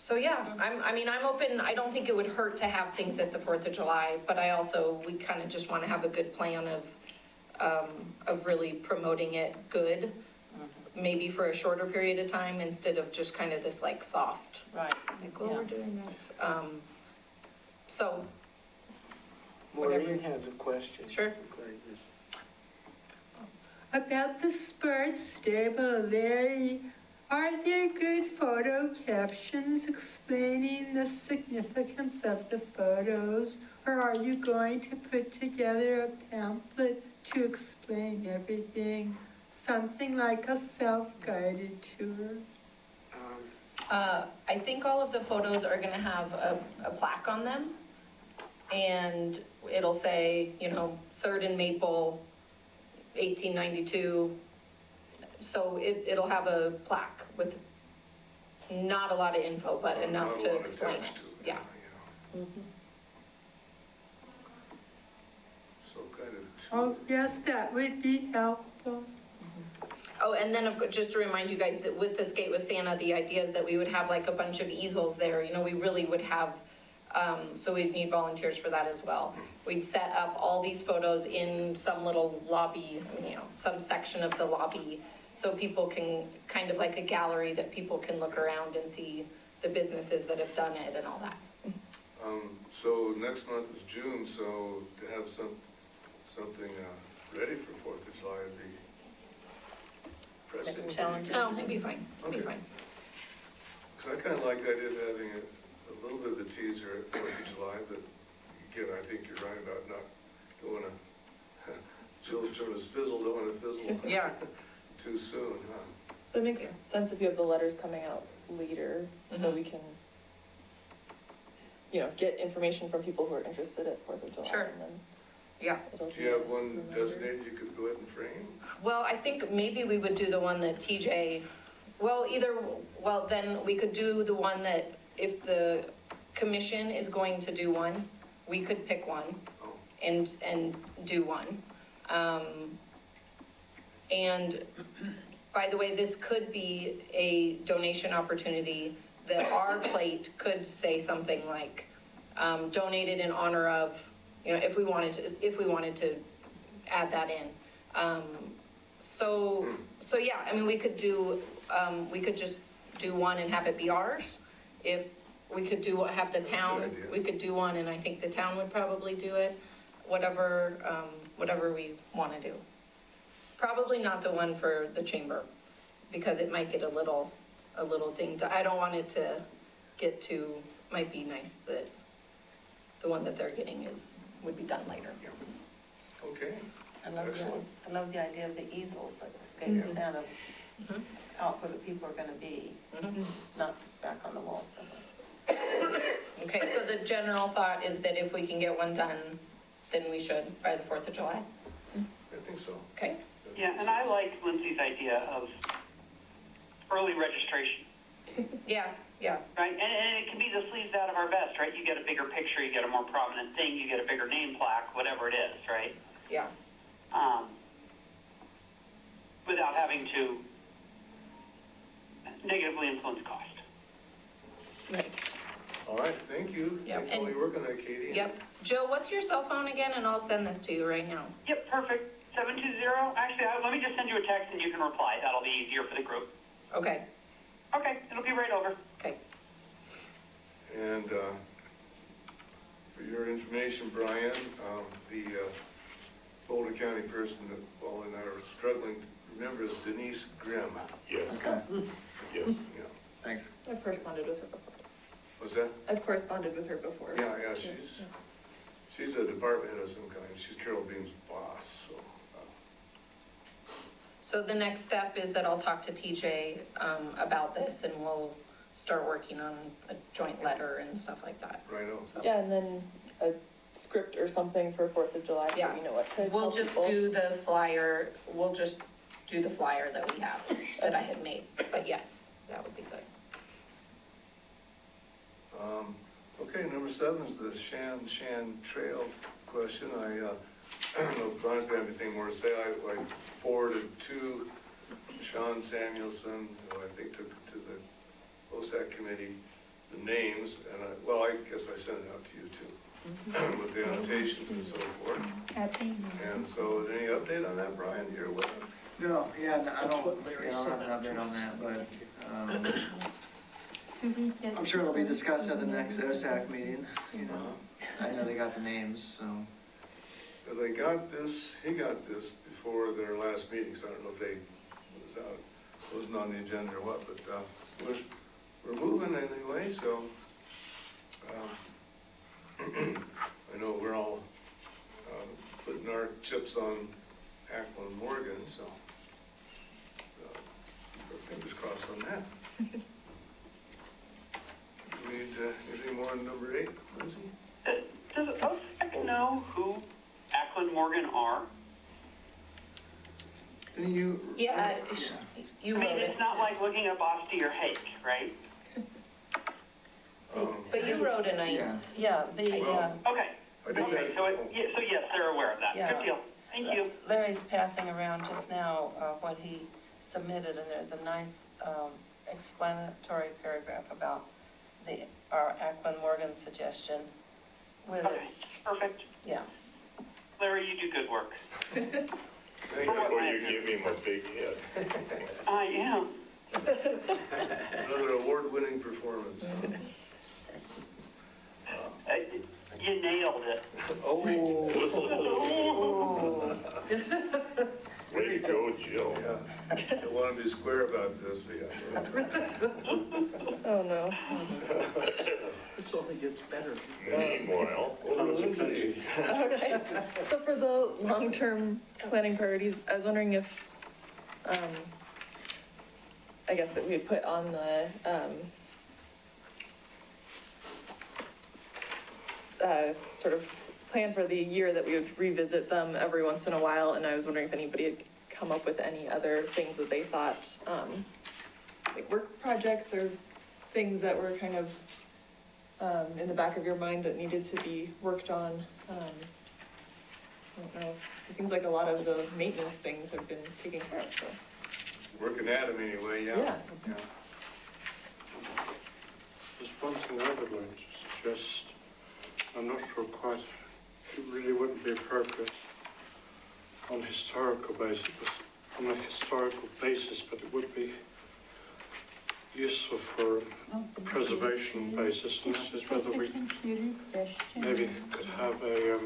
So yeah, I'm open, I don't think it would hurt to have things at the 4th of July, but we kind of just want to have a good plan of really promoting it good, maybe for a shorter period of time instead of just kind of this like soft, Right. like, oh, Yeah. we're doing this. So, Maureen has a question. Sure. regarding this. About the sports stable, Larry, are there good photo captions explaining the significance of the photos? Or are you going to put together a pamphlet to explain everything? Something like a self-guided tour? I think all of the photos are gonna have a plaque on them. And it'll say, 3rd and Maple, 1892. So it'll have a plaque with not a lot of info, but enough Not a to lot explain attached it. to Yeah. So kind of. Oh, yes, that would be helpful. Oh, and then just to remind you guys that with the Skate with Santa, the idea is that we would have like a bunch of easels there. We really would have, so we'd need volunteers for that as well. We'd set up all these photos in some little lobby, some section of the lobby, so people can, kind of like a gallery that people can look around and see the businesses that have done it and all that. So next month is June, so to have something ready for 4th of July would be pressing. Oh, it'd be fine, it'd be Okay. fine. Because I kind of like the idea of having a little bit of the teaser at 4th of July, but again, I think you're right about don't want to, Jill's term is fizzle, don't want to fizzle Yeah. too soon, huh? It makes sense if you have the letters coming out later, so we can, get information from people who are interested at 4th of July. Sure. And then Yeah. it'll Do you have be one remembered. designated you could go ahead and frame? Well, I think maybe we would do the one that TJ, then we could do the one that if the commission is going to do one, we could pick one Oh, and do one. And by the way, this could be a donation opportunity that our plate could say something like, donated in honor of, if we wanted to add that in. So yeah, we could just do one and have it be ours. If we could have the town, That's a good idea. we could do one, and I think the town would probably do it, whatever we want to do. Probably not the one for the chamber, because it might get a little dinged. I don't want it to get too, might be nice that the one that they're getting would be done later. okay. I love Excellent. the idea of the easels, like the Skate with Santa, out where the people are gonna be, not just back on the wall somewhere. Okay, so the general thought is that if we can get one done, then we should by the 4th of July. I think so. Okay? Yeah, and I like Lindsay's idea of early registration, Yeah, right? And it can be the sleeves out of our vest, right? You get a bigger picture, you get a more prominent thing, you get a bigger name plaque, whatever it is, right? yeah. Without having to negatively influence cost. Right. All right, thank you. Yeah, Thanks for all and- your work on that, Katie. Yep. Jill, what's your cell phone again? And I'll send this to you right now. Yep, perfect. 720, actually, let me just send you a text and you can reply. That'll be easier for the group. Okay, Okay, it'll be right over. okay. And for your information, Brian, the Boulder County person that Paul and I are struggling to remember is Denise Grimm. Yes, Okay, yes. Yeah. thanks. I've corresponded with her before. What's that? I've corresponded with her before. Yeah, she's a department head of some kind. She's Carol Beam's boss, so. So the next step is that I'll talk to TJ about this, and we'll start working on a joint letter and stuff like that. Right on. Yeah, and then a script or something for 4th of July, so Yeah. you know what to tell We'll just people. do the flyer, that we have, that I had made. But yes, that would be good. Okay, number 7 is the Shan Trail question. I don't know if Brian's got anything more to say. I forwarded to Sean Samuelson, who I think took it to the OSAC committee, the names, and well, I guess I sent it out to you too, with the annotations and so forth. Happy. And so, any update on that, Brian, you're aware of? No, yeah, I That's don't, what Larry I don't said. have an update on that, but, Do we get? I'm sure it'll be discussed at the next OSAC meeting, you know. I know they got the names, so. They got this, he got this before their last meeting, so I don't know if they, wasn't on the agenda or what, but, we're moving anyway, so, I know we're all, putting our chips on Ackland Morgan, so, keep our fingers crossed on that. Do we need, anything more on number 8, Lindsay? Does OSAC know who Ackland Morgan are? Didn't you? Yeah, you I mean, wrote it, it's not like looking up Osti or Hake, right? but you wrote a nice, Yeah, Well, Okay, I think okay, that, so so yes, they're aware of that. Yeah. Good deal. Thank you. Larry's passing around just now what he submitted, and there's a nice explanatory paragraph about our Ackland Morgan suggestion with Okay, it, perfect. yeah. Larry, you do good work. thank Before you. you give him a big head. I am. Another award-winning performance. You nailed it. Oh. Way to go, Jill. Yeah, I want to be square about this, but yeah. Oh, no. This only gets better. Meanwhile, Lindsay. Okay, so for the long-term planning priorities, I was wondering if, I guess that we would put on the, sort of plan for the year that we would revisit them every once in a while, and I was wondering if anybody had come up with any other things that they thought, like work projects or things that were kind of, in the back of your mind that needed to be worked on. I don't know, it seems like a lot of the maintenance things have been taken care of, so. Working at them anyway, yeah. Yeah. There's one thing I would like to suggest. I'm not sure quite, it really wouldn't be appropriate on a historical basis, but it would be useful for a preservation basis, and that is whether we maybe could have a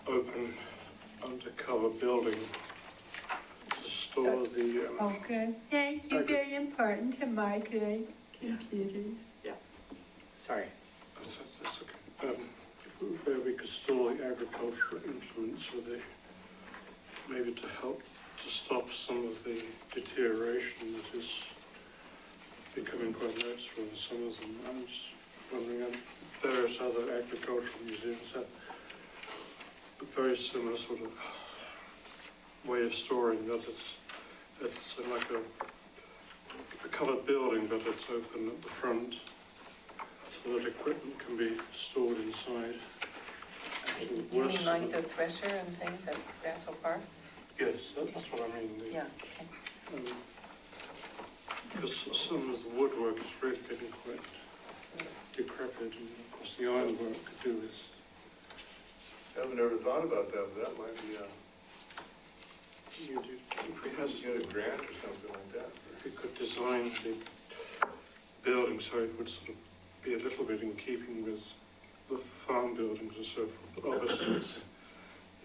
open undercover building to store the Okay, thank you, very important to migrate computers. Sorry. that's okay. Where we could store the agricultural implements, so maybe to help to stop some of the deterioration that is becoming quite noticeable in some of them. I'm just wondering, various other agricultural museums have a very similar sort of way of storing that it's like a covered building, but it's open at the front, so that equipment can be stored inside. You mean like the thresher and things at Grassville Park? Yes, that's what I mean. Yeah. Because some of the woodwork is really getting quite decrepit, and of course the ironwork could do with. Haven't ever thought about that, but that might be If we had, get a grant or something like that. we could design the building so it would sort of be a little bit in keeping with the farm buildings and so forth. But obviously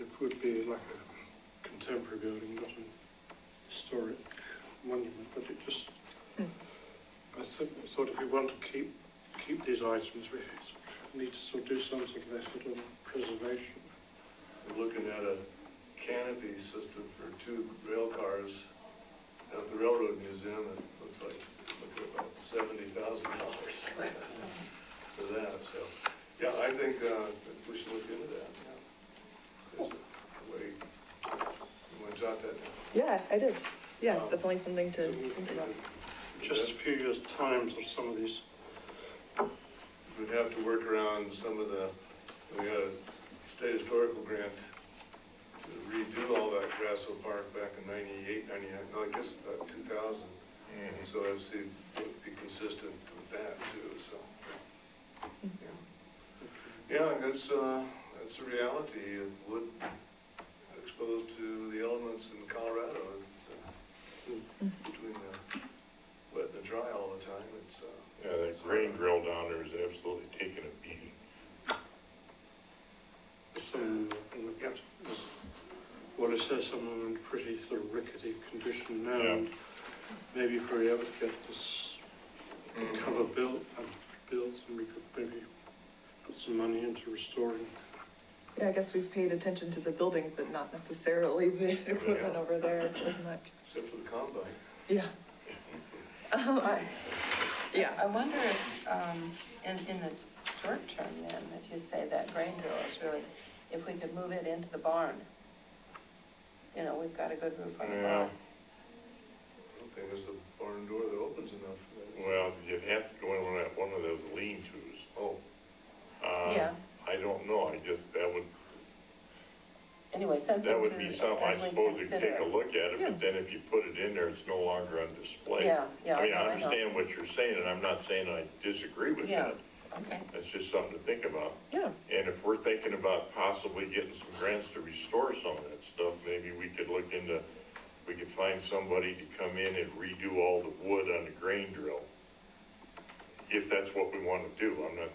it would be like a contemporary building, not a historic monument. But it just, I thought if we want to keep these items, we need to sort of do some sort of effort on preservation. We're looking at a canopy system for 2 rail cars at the Railroad Museum. It looks like about $70,000 for that. So, yeah, I think we should look into that. Yeah. There's a way. You want to jot that down? Yeah, I did. Yeah, it's definitely something to think about. Just a few years' time of some of these. We'd have to work around some of the, we had a state historical grant to redo all that Grassville Park back in 98, 99, no, I guess about 2000. And so obviously it would be consistent with that too, so. Yeah, and that's a reality. Wood exposed to the elements in Colorado, it's, between the wet and the dry all the time, it's, Yeah, that grain drill down there is absolutely taking a beating. Some, well, it says some of them in pretty sort of rickety condition now. Yeah. And maybe if we were able to get this cover built, and we could maybe put some money into restoring. Yeah, I guess we've paid attention to the buildings, but not necessarily the equipment over there as much. except for the combine. Yeah. Yeah. I wonder if, in the short term then, that you say that grain drill is really, if we could move it into the barn. You know, we've got a good roof on the Yeah. barn. I don't think there's a barn door that opens enough for that. is there? Well, you'd have to go in one of those lean-tos. Oh, Yeah. I don't know, that would Anyway, something That to, would be something, I as we suppose, to consider. take a look at it, Yeah. but then if you put it in there, it's no longer on display. Yeah, yeah, I mean, no, I I know. understand what you're saying, and I'm not saying I disagree with Yeah. that. Okay, That's just something to think about. Yeah. And if we're thinking about possibly getting some grants to restore some of that stuff, maybe we could look into, we could find somebody to come in and redo all the wood on the grain drill. If that's what we want to do, I'm not,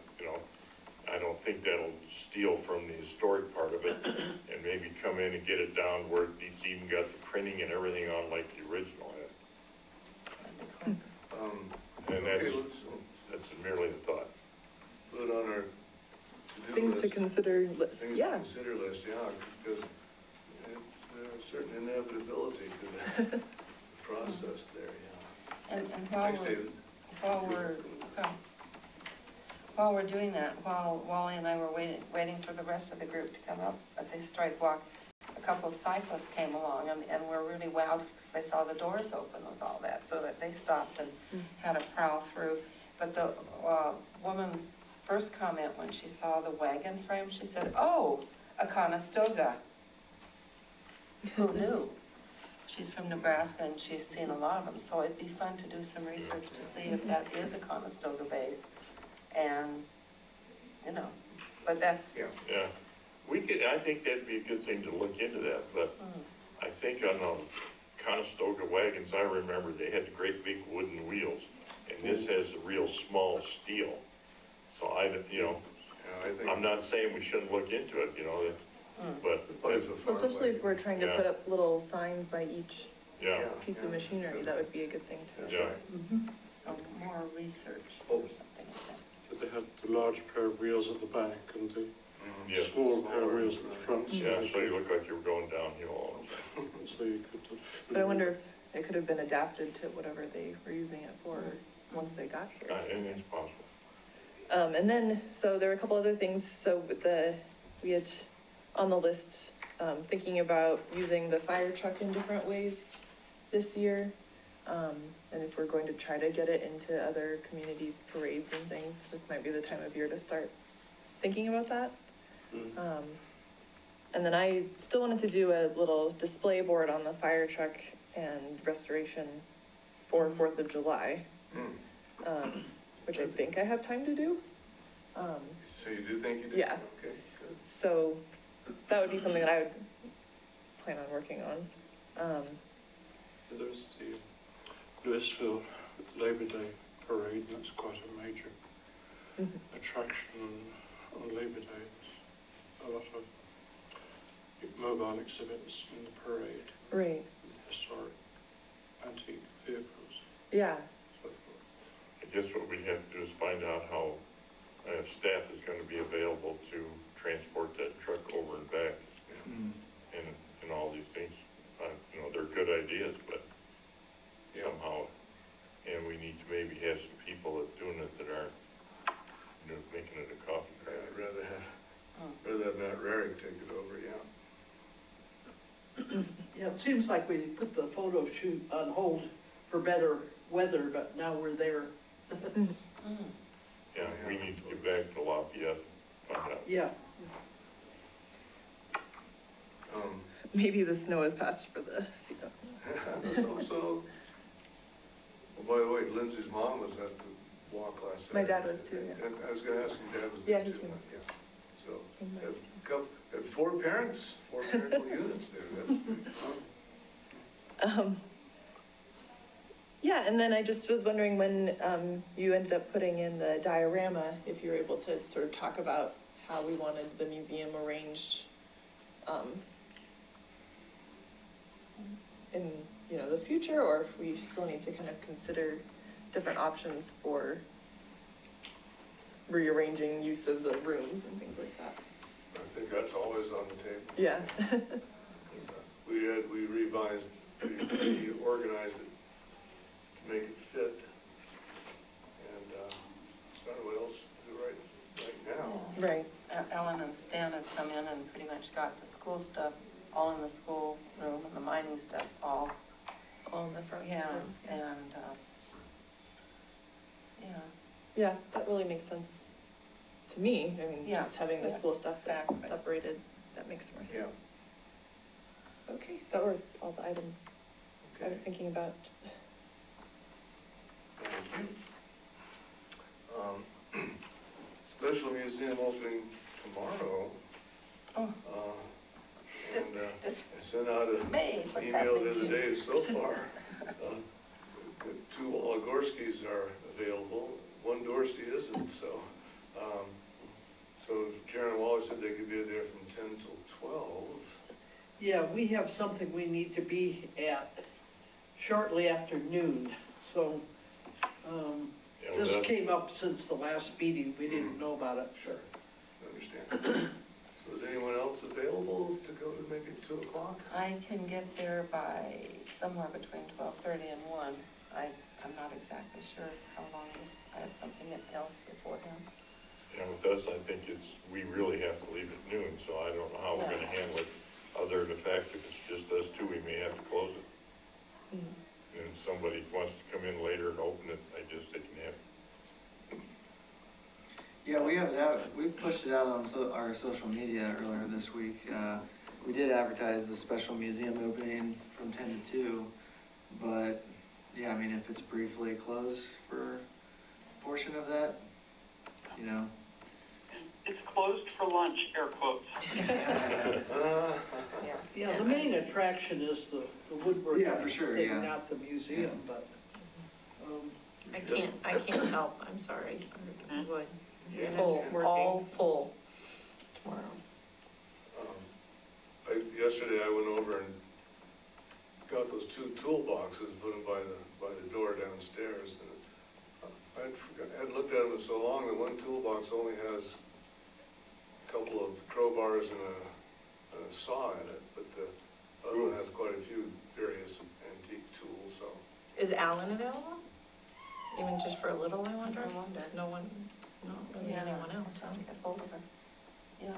I don't think that'll steal from the historic part of it, and maybe come in and get it down where it's even got the printing and everything on like the original had. And okay, let's that's merely the thought. put it on our to-do Things list. to consider list, Things to yeah. consider list, yeah, because it's a certain inevitability to the process there, yeah. and Thanks, David. while we're doing that, while Wally and I were waiting for the rest of the group to come up at the strike walk, a couple of cyclists came along and were really wowed because they saw the doors open with all that, so that they stopped and had a prowl through. But the woman's first comment when she saw the wagon frame, she said, "Oh, a Conestoga." Who knew? She's from Nebraska and she's seen a lot of them, so it'd be fun to do some research to see if that is a Conestoga base. And, but that's, Yeah. Yeah, I think that'd be a good thing to look into that, but I think on the Conestoga wagons, I remember they had the great big wooden wheels, and this has a real small steel. So Yeah, I think. I'm not saying we shouldn't look into it, but, It's a farm Especially if wagon. we're trying to Yeah. put up little signs by each yeah. piece of machinery, that would be a good thing That's to. Yeah. right. some more research Oh. or something like that. But they had the large pair of wheels at the back and the Yeah. small pair of wheels at the front. Yeah, so you look like you were going downhill. So you could. But I wonder if it could have been adapted to whatever they were using it for once they got here. Anything's possible. And then, so there were a couple other things. So with we had on the list, thinking about using the fire truck in different ways this year. And if we're going to try to get it into other communities' parades and things, this might be the time of year to start thinking about that. And then I still wanted to do a little display board on the fire truck and restoration for 4th of July, which I think I have time to do. So you do think you do? Yeah. Okay, good. So that would be something that I would plan on working on. There's the Louisville Labor Day Parade, that's quite a major attraction on Labor Day. There's a lot of mobile exhibits in the parade, Right, historic antique vehicles, yeah, so forth. I guess what we have to do is find out how, if staff is gonna be available to transport that truck over and back and all these things. They're good ideas, but Yeah. somehow, and we need to maybe have some people that doing it that aren't, making it a coffee Yeah, crowd. I'd rather have Matt Rarick take it over, yeah. Yeah, it seems like we put the photo shoot on hold for better weather, but now we're there. Yeah, we need to get back to Lafayette, find out. Yeah. maybe the snow has passed for the season. Let's hope so. Well, by the way, Lindsay's mom was at the walk last My Saturday. dad was too, yeah. And I was gonna ask you, Dad was Yeah, there he too? came. Yeah. So, He might have have four parents, four parental units there, that's pretty cool. Yeah, and then I just was wondering when you ended up putting in the diorama, if you were able to sort of talk about how we wanted the museum arranged in, you know, the future, or if we still need to kind of consider different options for rearranging use of the rooms and things like that. I think that's always on the table. Yeah. 'Cause, we revised, we organized it to make it fit. And, I don't know what else to do right now. Right. Ellen and Stan have come in and pretty much got the school stuff all in the school room and the mining stuff all, On the front. yeah, room. and, yeah. Yeah, that really makes sense to me. I mean, Yeah, just having the yeah, school stuff exactly. separated, that makes more Yeah. sense. Okay, that was all the items I was Okay. thinking about. Thank you. Special museum opening tomorrow. Oh. Just- And just- I sent out an May, what's email happening the to other you? day, so far, the two Oligorskis are available, one Dorsey isn't, so. So Karen Wallace said they could be there from 10 till 12. Yeah, we have something we need to be at shortly after noon, so, Yeah, this that- came up since the last meeting, we didn't know about it. Sure. I understand. So is anyone else available to go to maybe 2 o'clock? I can get there by somewhere between 12:30 and 1. I'm not exactly sure how long this, I have something else beforehand. And with us, I think we really have to leave at noon, so I don't know how we're Yeah. gonna handle it. Other than the fact, if it's just us two, we may have to close it. And if somebody wants to come in later and open it, I guess they can have. Yeah, we have it out, we pushed it out on our social media earlier this week. We did advertise the special museum opening from 10 to 2, but, yeah, I mean, if it's briefly closed for a portion of that, you know. It's closed for lunch, air quotes. Yeah. Yeah, the main attraction is the woodworking. Yeah, for sure, thing, yeah. Not the museum, but, I can't help, I'm sorry. I would. Yeah. Full, Yeah. all full tomorrow. Yesterday I went over and got those 2 toolboxes, put them by the door downstairs. And I'd looked at them so long that one toolbox only has a couple of crowbars and a saw in it, but the other one has quite a few various antique tools, so. Is Alan available? Even just for a little, I wonder? I wonder. No one, not really Yeah. anyone else, huh? I'll get hold of her. Yeah.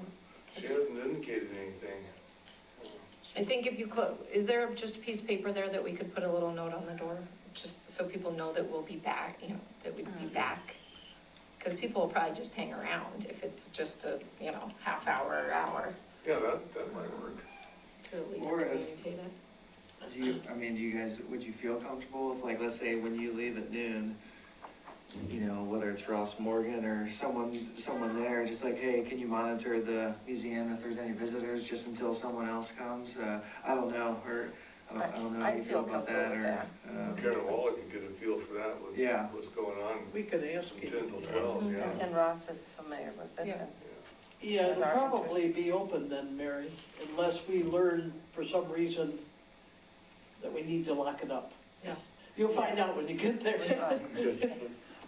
She hasn't indicated anything. I think if you is there just a piece of paper there that we could put a little note on the door? Just so people know that we'll be back, you know, that we'd be back? Because people will probably just hang around if it's just a, you know, half hour, hour Yeah, that might work. to at least Or if- communicate it. Do you guys, would you feel comfortable if, like, let's say when you leave at noon, you know, whether it's Ross Morgan or someone there, just like, hey, can you monitor the museum if there's any visitors, just until someone else comes? I don't know, or, I don't know how I you feel feel about that, comfortable with or. Karen Waller could get a feel for that with Yeah. what's going on we could ask from him. 10 till 12, And yeah. and Ross is familiar with it. Yeah. and- Yeah, As it'll our probably be open then, Mary, unless we learn for some reason that we need to lock it up. Yeah. You'll find out when you get there.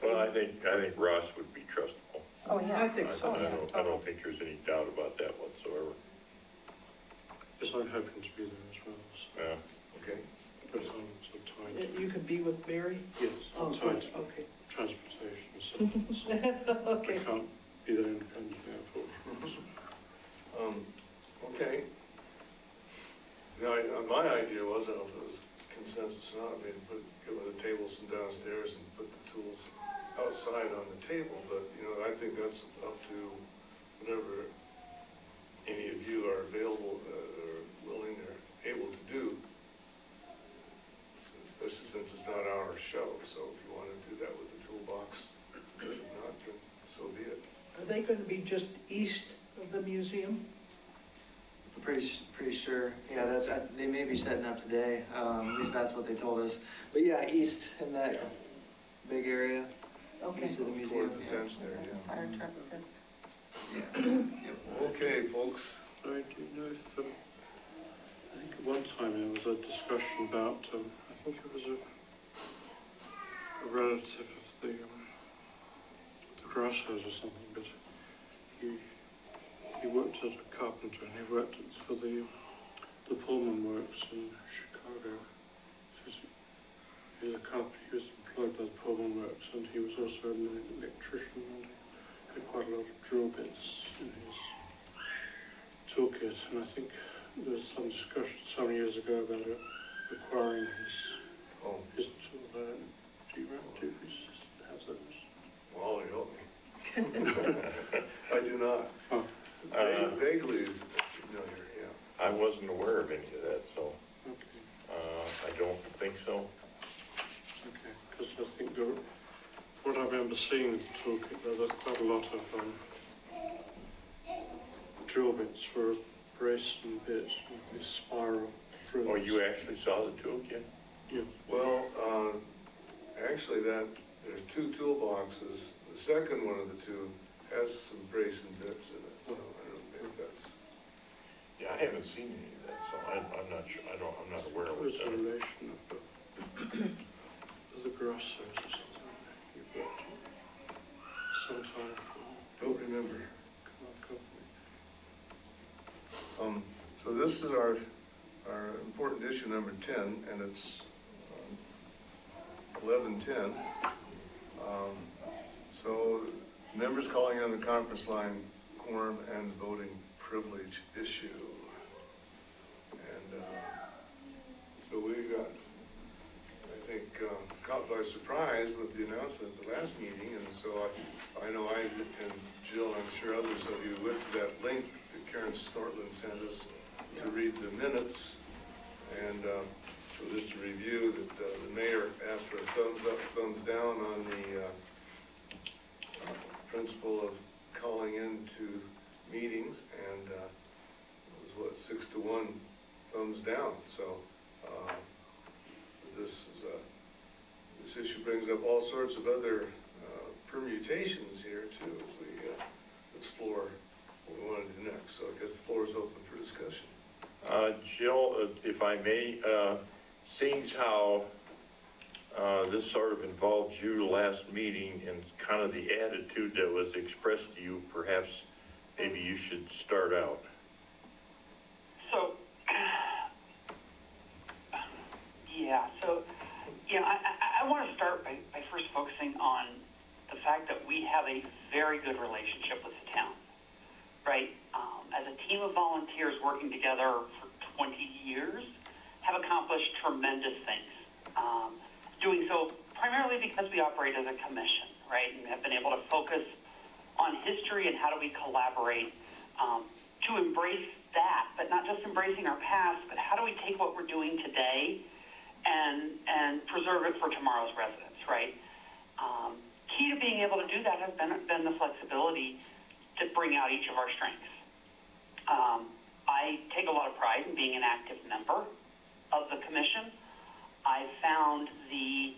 Well, I think Ross would be trustable. Oh, yeah. I think so. Oh, yeah, I totally. don't think there's any doubt about that whatsoever. Yes, I'm hoping to be there as well, so, Yeah. Okay. but I'm sort of tied to, You could be with Mary? yes, Oh, I'm good, tied to okay. transportation, so I Okay. can't be there independently, unfortunately. Okay. Now, my idea was, I don't know if it was consensus or not, maybe get one of the tables from downstairs and put the tools outside on the table, but, you know, I think that's up to whatever any of you are available, or willing, or able to do, especially since it's not our show, so if you want to do that with the toolbox they going to be just east of the museum? Pretty sure, yeah, they may be setting up today, at least that's what they told us. But yeah, east in that big area, Okay. east of the museum. Toward the fence there, yeah. Fire truck sits. Yeah. Okay, folks. Sorry, do you know if, I think at one time there was a discussion about, I think it was a relative of the Grasshopes or something, but he worked as a carpenter and he worked for the Pullman Works in Chicago. So he's a carpenter, he was employed by the Pullman Works, and he was also an electrician, and he had quite a lot of drill bits in his toolkit, and I think there was some discussion some years ago about it acquiring his tool. Do you have those? Well, you help me. I do not. Oh. Vaguely is familiar, yeah. I wasn't aware of any of that, so Okay. I don't think so. Okay, because I think what I remember seeing with the toolkit, there's quite a lot of drill bits for brace and bits with these spiral drills. Oh, you actually saw the toolkit? Yeah. Well, actually there's two toolboxes. The second one of the two has some brace and bits in it, so I don't think that's. Yeah, I haven't seen any of that, so I'm not sure, I'm not aware of It was it. a relation of the Grasshopes or something you bought sometime for. Don't remember. Come on. So this is our important issue number 10, and it's 11:10. So members calling on the conference line, quorum and voting privilege issue. And so we got, I think, caught by surprise with the announcement at the last meeting, and so I know I and Jill, I'm sure others of you went to that link that Karen Snortland sent us to read the minutes. And so just to review, that the mayor asked for a thumbs up, thumbs down on the principle of calling into meetings, and it was 6-1 thumbs down. So this issue brings up all sorts of other permutations here too, as we explore what we want to do next. So I guess the floor is open for discussion. Jill, if I may, seeing how this sort of involved you last meeting and kind of the attitude that was expressed to you, perhaps maybe you should start out. So, I want to start by first focusing on the fact that we have a very good relationship with the town, right? As a team of volunteers working together for 20 years, have accomplished tremendous things. Doing so primarily because we operate as a commission, right? And have been able to focus on history and how do we collaborate to embrace that, but not just embracing our past, but how do we take what we're doing today and preserve it for tomorrow's residents, right? Key to being able to do that has been the flexibility to bring out each of our strengths. I take a lot of pride in being an active member of the commission. I found the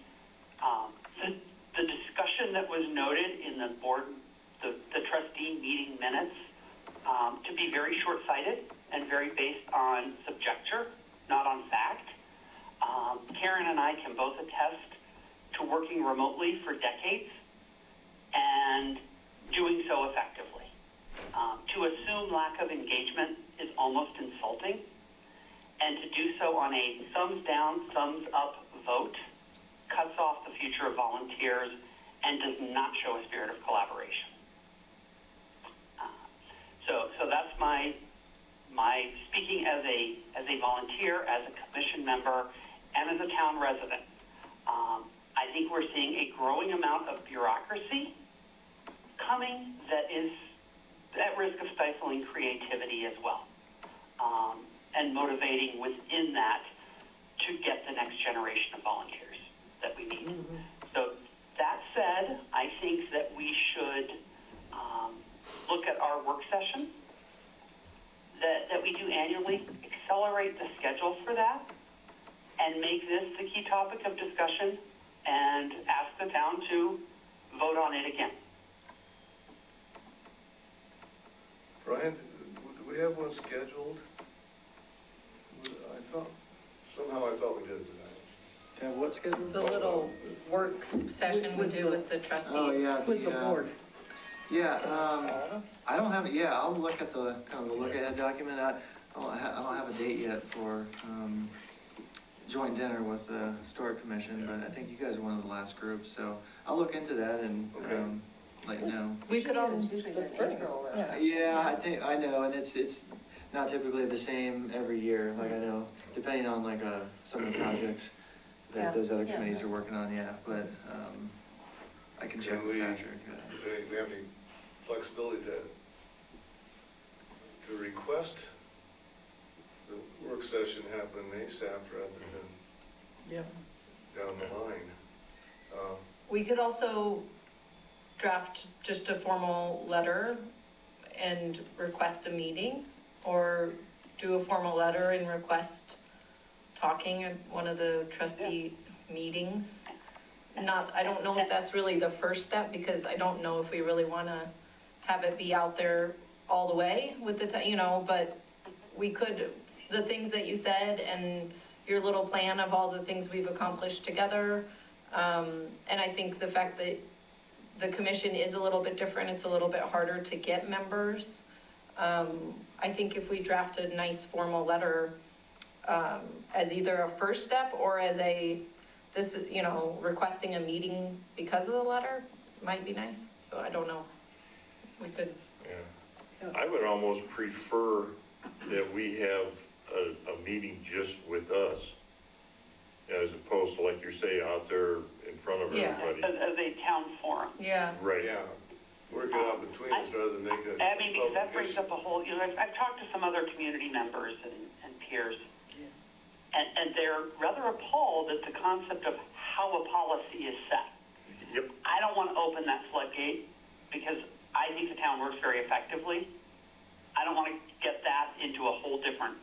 discussion that was noted in the board, the trustee meeting minutes, to be very short-sighted and very based on subjecture, not on fact. Karen and I can both attest to working remotely for decades and doing so effectively. To assume lack of engagement is almost insulting, and to do so on a thumbs down, thumbs up vote cuts off the future of volunteers and does not show a spirit of collaboration. So that's my speaking as a volunteer, as a commission member, and as a town resident. I think we're seeing a growing amount of bureaucracy coming that is at risk of stifling creativity as well, and motivating within that to get the next generation of volunteers that we need. So that said, I think that we should look at our work session that we do annually, accelerate the schedule for that, and make this the key topic of discussion, and ask the town to vote on it again. Brian, do we have one scheduled? Somehow I thought we did tonight. To have what scheduled? The little work session we do with the trustees. Oh, yeah. With the board. Yeah, I don't have, yeah, I'll look at the, kind of the look ahead document. I don't have a date yet for, joint dinner with the Historic Commission, but I think you guys are one of the last groups, so I'll look into that and, Okay. let you know. We could also, It's usually in April or something. Yeah, I know, and it's not typically the same every year, like I know, depending on like, some of the projects Yeah. that those other Yeah, committees are that's- working on, yeah, but, I can check Can with we, Patrick. do we have any flexibility to request the work session happen ASAP rather than Yeah. down the line? we could also draft just a formal letter and request a meeting, or do a formal letter and request talking at one of the trustee meetings. I don't know if that's really the first step, because I don't know if we really want to have it be out there all the way with the, but we could, the things that you said and your little plan of all the things we've accomplished together. And I think the fact that the commission is a little bit different, it's a little bit harder to get members. I think if we draft a nice formal letter, as either a first step or as requesting a meeting because of the letter might be nice. So I don't know. We could. Yeah. I would almost prefer that we have a meeting just with us, as opposed to, like you say, out there in front of Yeah. everybody. As a town forum. Yeah. Right. Yeah, work it out between us rather than make a I mean, because that brings publication. up a whole, I've talked to some other community members and peers, and they're rather appalled at the concept of how a policy is set. Yep. I don't want to open that floodgate, because I think the town works very effectively. I don't want to get that into a whole different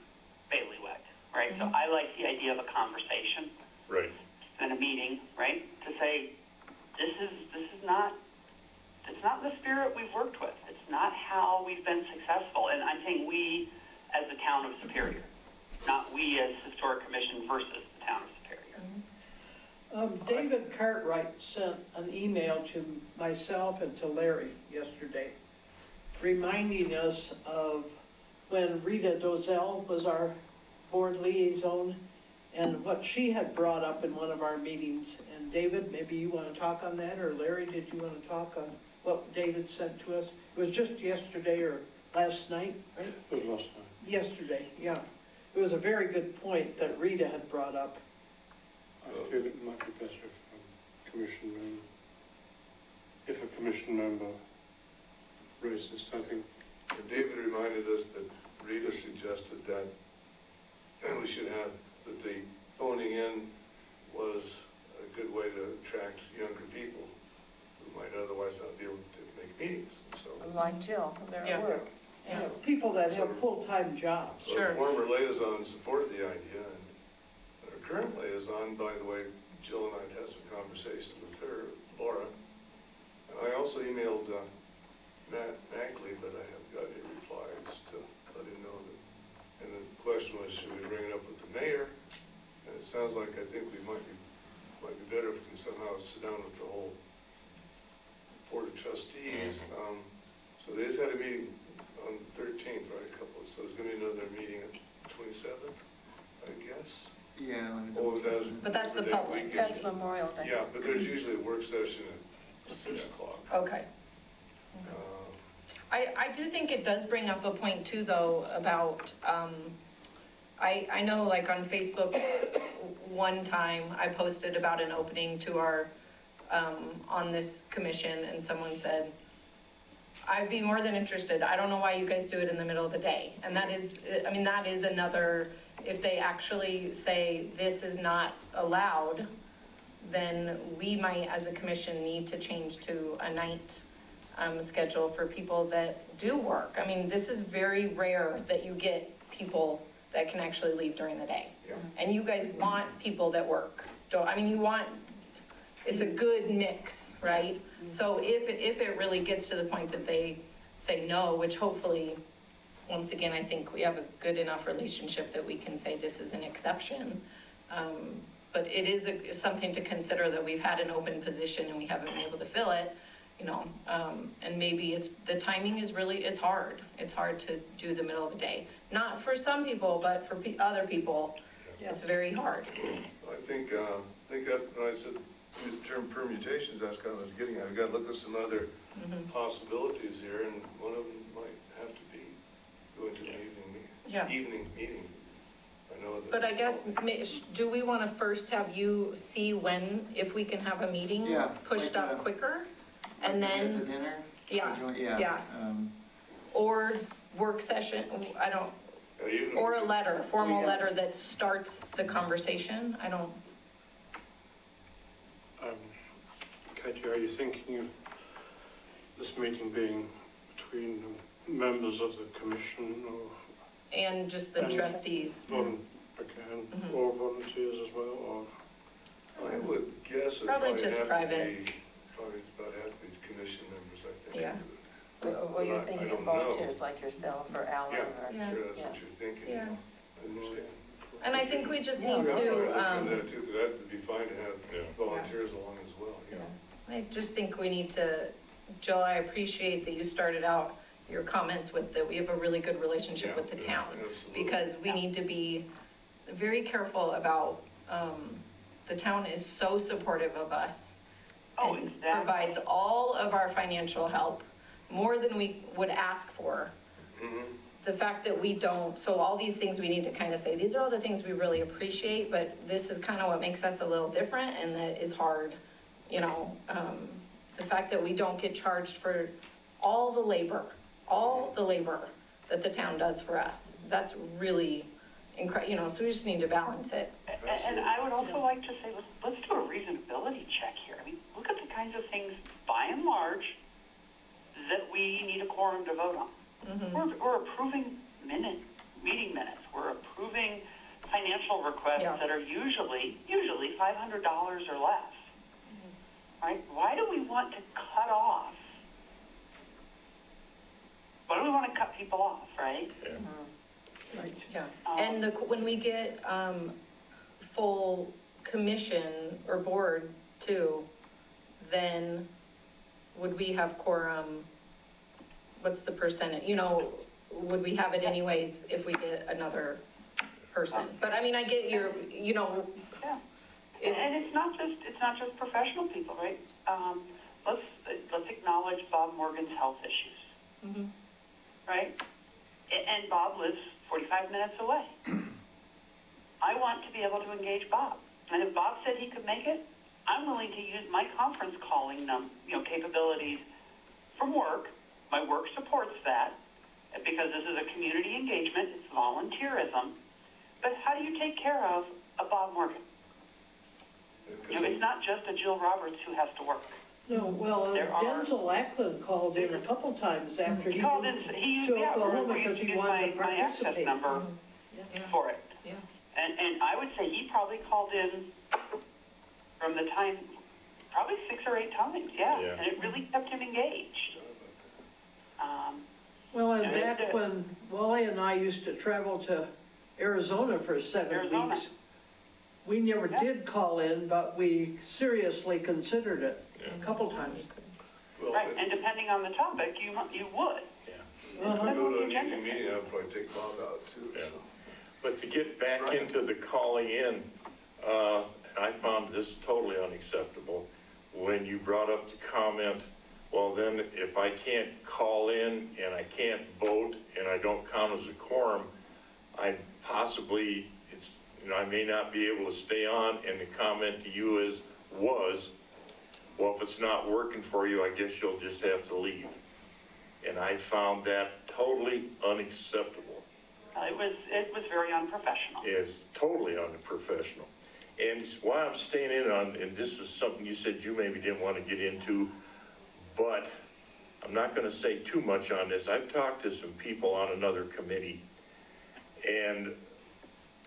bailiwick, right? So I like the idea of a conversation Right. and a meeting, right? To say, this is not the spirit we've worked with. It's not how we've been successful. And I'm saying we as the town of Superior, not we as Historic Commission versus the town of Superior. David Cartwright sent an email to myself and to Larry yesterday, reminding us of when Rita Dozell was our board liaison and what she had brought up in one of our meetings. And David, maybe you want to talk on that, or Larry, did you want to talk on what David sent to us? It was just yesterday or last night, right? It was last night. Yesterday, yeah. It was a very good point that Rita had brought up. I feel it might be better if a commission member raises, I think. And David reminded us that Rita suggested that we should have, that the phoning in was a good way to attract younger people who might otherwise not be able to make meetings. So Like Jill, they're Yeah. at work. Yeah. People that have full-time jobs. Sure. our former liaison supported the idea, and our current liaison, by the way, Jill and I had some conversations with her, Laura. And I also emailed Matt Mackley, but I haven't got any reply, just to let him know that. And the question was, should we bring it up with the mayor? And it sounds like, I think we might be better if we can somehow sit down with the whole board of trustees. So they just had a meeting on the 13th, right, so there's gonna be another meeting on the 27th, I guess. Yeah. let me Oh, double that's. check. But that's the Labor Day public. weekend. That's Memorial Day. Yeah, but there's usually a work session at 6 o'clock. Okay. I do think it does bring up a point too, though, about, I know like on Facebook, one time I posted about an opening to our, on this commission, and someone said, I'd be more than interested. I don't know why you guys do it in the middle of the day. And that is, I mean, that is another, if they actually say this is not allowed, then we might, as a commission, need to change to a night schedule for people that do work. I mean, this is very rare that you get people that can actually leave during the day. Yeah. And you guys want people that work. Don't, I mean, you want, it's a good mix, right? So if it really gets to the point that they say no, which hopefully, once again, I think we have a good enough relationship that we can say this is an exception. But it is something to consider that we've had an open position and we haven't been able to fill it, you know, and maybe the timing is really, it's hard. It's hard to do the middle of the day. Not for some people, but for other people, it's very hard. I think that when I said use the term permutations, that's kind of what I was getting at. We've got to look at some other possibilities here, and one of them might have to be going to an evening meeting. I know that. But I guess, do we want to first have you see when, if we can have a meeting Yeah, pushed like, up quicker? And then, The dinner? yeah. Or work session, I don't, Even or a letter, formal Yes. letter that starts the conversation, I don't, Katie, are you thinking of this meeting being between members of the commission or and just the And- trustees. or volunteers as well, or? I would guess it Probably probably just have private. to be, probably it's about have to be commission members, I think. Yeah. Well, you're thinking I of don't know. volunteers like yourself or Alan Yeah, or. Yeah. sure, that's what you're thinking. Yeah. I understand. And I think we just Yeah. need Yeah, I to, think that too, 'cause that'd be fine to have volunteers along as well, you know. I just think we need to, Jill, I appreciate that you started out your comments with that we have a really good relationship with the town. Absolutely. Because we need to be very careful about, the town is so supportive of us. Oh, And exactly. provides all of our financial help, more than we would ask for. The fact that we don't, so all these things we need to kind of say, these are all the things we really appreciate, but this is kind of what makes us a little different and that is hard, you know? The fact that we don't get charged for all the labor that the town does for us, that's really incredible, you know, so we just need to balance it. And I would also like to say, let's do a reasonability check here. I mean, look at the kinds of things, by and large, that we need a quorum to vote on. We're approving meeting minutes. We're approving financial requests that are usually $500 or less. Right? Why do we want to cut off? Why do we want to cut people off, right? Yeah, and when we get, full commission or board too, then would we have quorum? What's the percentage, you know, would we have it anyways if we get another person? But I mean, I get your, you know. Yeah. And it's not just professional people, right? Let's acknowledge Bob Morgan's health issues. Right? And Bob lives 45 minutes away. I want to be able to engage Bob. And if Bob said he could make it, I'm willing to use my conference calling capabilities from work. My work supports that because this is a community engagement. It's volunteerism. But how do you take care of a Bob Morgan? It's not just a Jill Roberts who has to work. No, well, There are- Denzel Ackland called in a couple times after He he called in, moved he used, to Oklahoma he because he used wanted to my access participate. number for it. Yeah. And I would say he probably called in from the time, probably 6 or 8 times, Yeah. and it really kept him engaged. Well, and Yeah, back when Wally and I used to travel to Arizona for 7 Arizona. weeks, we never did call in, but we seriously considered it a couple times. Well, Right, and depending on the topic, you would. if we go to an evening meeting, I'd probably take Bob out too, so. But to get back into the calling in, I found this totally unacceptable. When you brought up the comment, well, then if I can't call in and I can't vote and I don't count as a quorum, I possibly, I may not be able to stay on, and the comment to you was, well, if it's not working for you, I guess you'll just have to leave. And I found that totally unacceptable. It was very unprofessional. It's totally unprofessional. And why I'm staying in on, and this is something you said you maybe didn't want to get into, but I'm not gonna say too much on this. I've talked to some people on another committee, and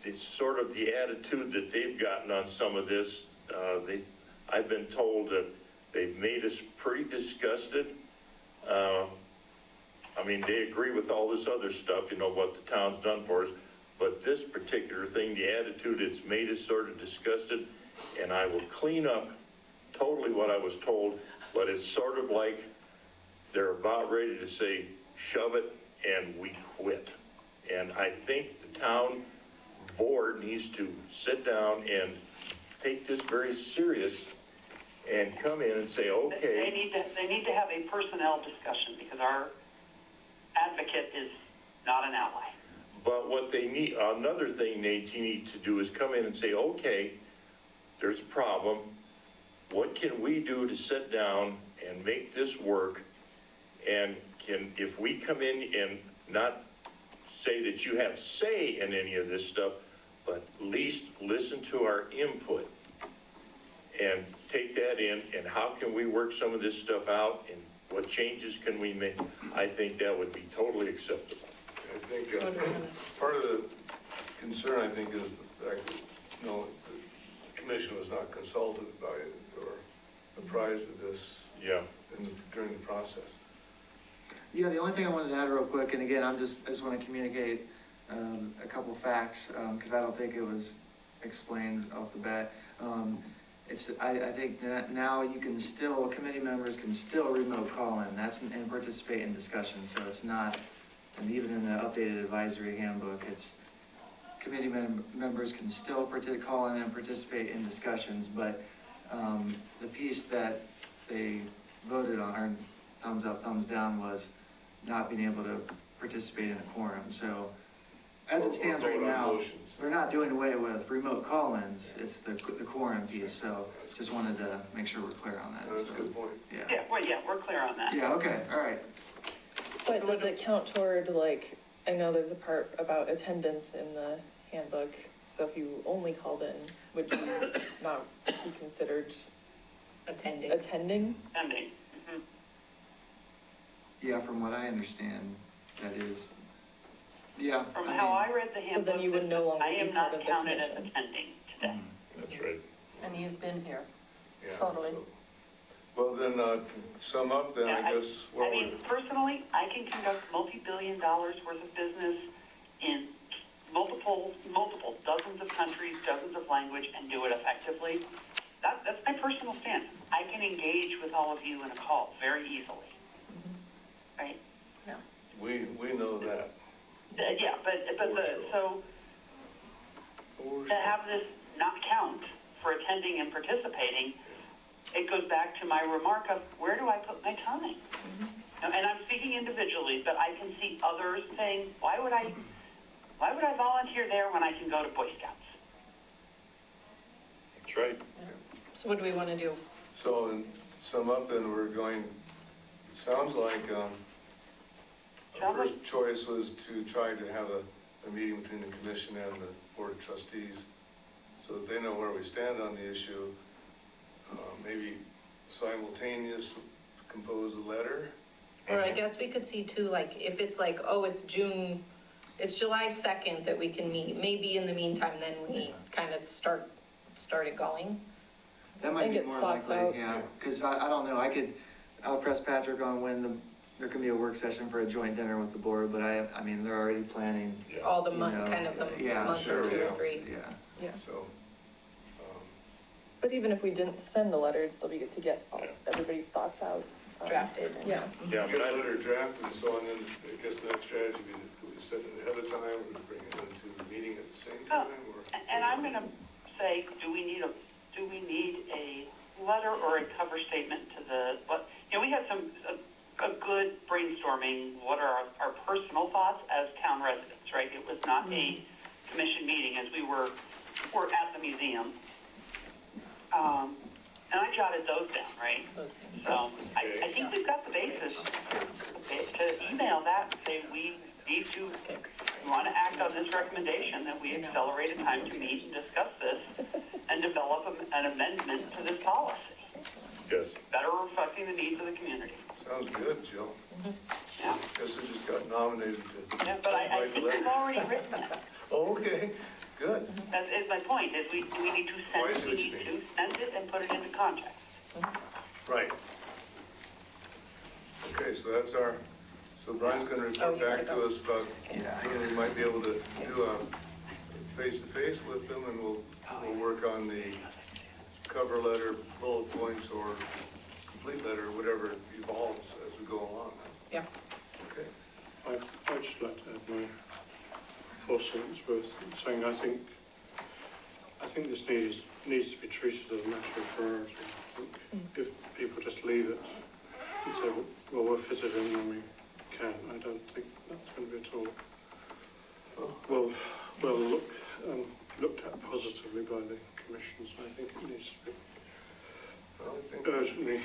it's sort of the attitude that they've gotten on some of this. I've been told that they've made us pretty disgusted. I mean, they agree with all this other stuff, you know, what the town's done for us, but this particular thing, the attitude, it's made us sort of disgusted, and I will clean up totally what I was told, but it's sort of like they're about ready to say, shove it, and we quit. And I think the town board needs to sit down and take this very serious and come in and say, okay. They need to have a personnel discussion, because our advocate is not an ally. But what they need, another thing they need to do is come in and say, okay, there's a problem. What can we do to sit down and make this work? And if we come in and not say that you have say in any of this stuff, but at least listen to our input and take that in, and how can we work some of this stuff out, and what changes can we make? I think that would be totally acceptable. I think part of the concern, I think, is the fact that, the commission was not consulted by it or apprised of this during the process. Yeah, the only thing I wanted to add real quick, and again, I just want to communicate a couple facts, because I don't think it was explained off the bat. I think that now you can still, committee members can still remote call in, and participate in discussions, so it's not, and even in the updated advisory handbook, it's committee members can still call in and participate in discussions, but the piece that they voted on, or thumbs up, thumbs down, was not being able to participate in a quorum. So as it stands right now, we're not doing away with remote call-ins, it's the quorum piece, so just wanted to make sure we're clear on that. That's a good point. Yeah, We're clear on that. yeah, okay, all right. But does it count toward, like, I know there's a part about attendance in the handbook, so if you only called in, would you not be considered Attending. attending? Ending. Mhm. Yeah, from what I understand, that is, yeah. From how I read the So handbook, then you would no longer I be am part not of the counted as commission. attending today. That's right. And you've been here. Yeah, Totally. so- Well, then, to sum up then, I guess, I mean, personally, I can conduct multi-billion dollars worth of business in multiple dozens of countries, dozens of language, and do it effectively. That's my personal stance. I can engage with all of you in a call very easily. Right? we know that. Yeah, so to have this not count for attending and participating, it goes back to my remark of, where do I put my time? And I'm speaking individually, but I can see others saying, why would I volunteer there when I can go to Boy Scouts? That's right. So what do we want to do? So, in sum up then, we're going, it sounds like, our first choice was to try to have a meeting between the commission and the board of trustees, so that they know where we stand on the issue. Maybe simultaneous compose a letter. Or I guess we could see too, like, if it's like, oh, it's July 2nd that we can meet, maybe in the meantime, then we kind of start it going. That might And be get more thoughts likely, out. yeah, because I don't know, I'll press Patrick on when there can be a work session for a joint dinner with the board, but I mean, they're already planning. All the you month, know, kind of the yeah, month or sure, 2 or yeah, 3. Yeah. Yeah. So, But even if we didn't send a letter, it'd still be good to get everybody's thoughts out. Drafted. Yeah. Yeah, get but a letter drafted and so on, then I guess the next strategy would be set it ahead of time, or bring it into the meeting at the same time, or? And I'm going to say, do we need a letter or a cover statement to we had a good brainstorming, what are our personal thoughts as town residents, right? It was not a commission meeting, as we were at the museum. And I jotted those down, right? So I think we've got the basis to email that and say we want to act on this recommendation that we accelerate a time to meet and discuss this and develop an amendment to this policy, yes. better reflecting the needs of the community. Sounds sounds good, Jill. Yeah. Guess I just got nominated to. Yeah, but I write the think we've letter. already written it. Oh, okay, good. That's my point, is we need to Oh, I send, see we what you need mean. to send it and put it into contract. Right. Okay, so that's our, so Brian's gonna Oh, report you gotta back to go. us about when we might be able to do a face-to-face with them, and we'll work on the cover letter, bullet points, or complete letter, whatever evolves as we go along. Yeah. Okay. I'd just like to add my 4 cents worth, saying I think this needs to be treated as a matter of priority. I think if people just leave it and say, well, we'll fit it in when we can, I don't think that's going to be at all looked at positively by the commissions. I think it needs to be Well, I think urgently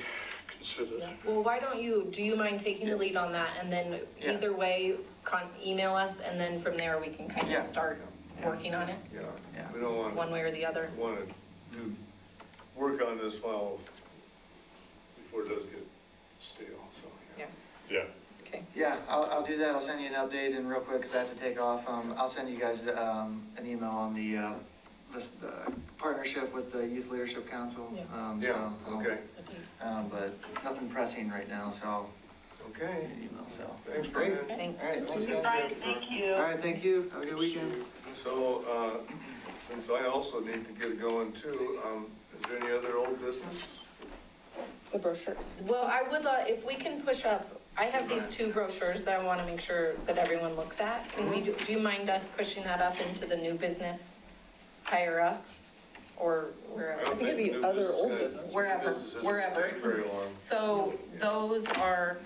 considered. Well, why don't do you mind taking the lead on that, and then Yeah. either way, email us, and then from there we can kind Yeah. of start working on it, Yeah, Yeah. we don't want one way or the other. to work on this while, before it does get stale, so. Yeah. Yeah. Okay. Yeah, I'll do that. I'll send you an update, and real quick, because I have to take off, I'll send you guys an email on the partnership with the Youth Leadership Council. Yeah. Yeah, okay, But nothing pressing right now, so I'll okay. send you an email, so. Thanks, Brian. Thanks. All right, thanks, guys. Brian, thank you. All right, thank you. Have a good weekend. So, since I also need to get going too, is there any other old business? The brochures. Well, I would, if we can push up, I have these 2 brochures that I want to make sure that everyone looks at. Can we, do you mind us pushing that up into the new business higher up, or wherever? I don't think it'd be the new other business old guys- business. Wherever, business isn't wherever. take very long. So those are,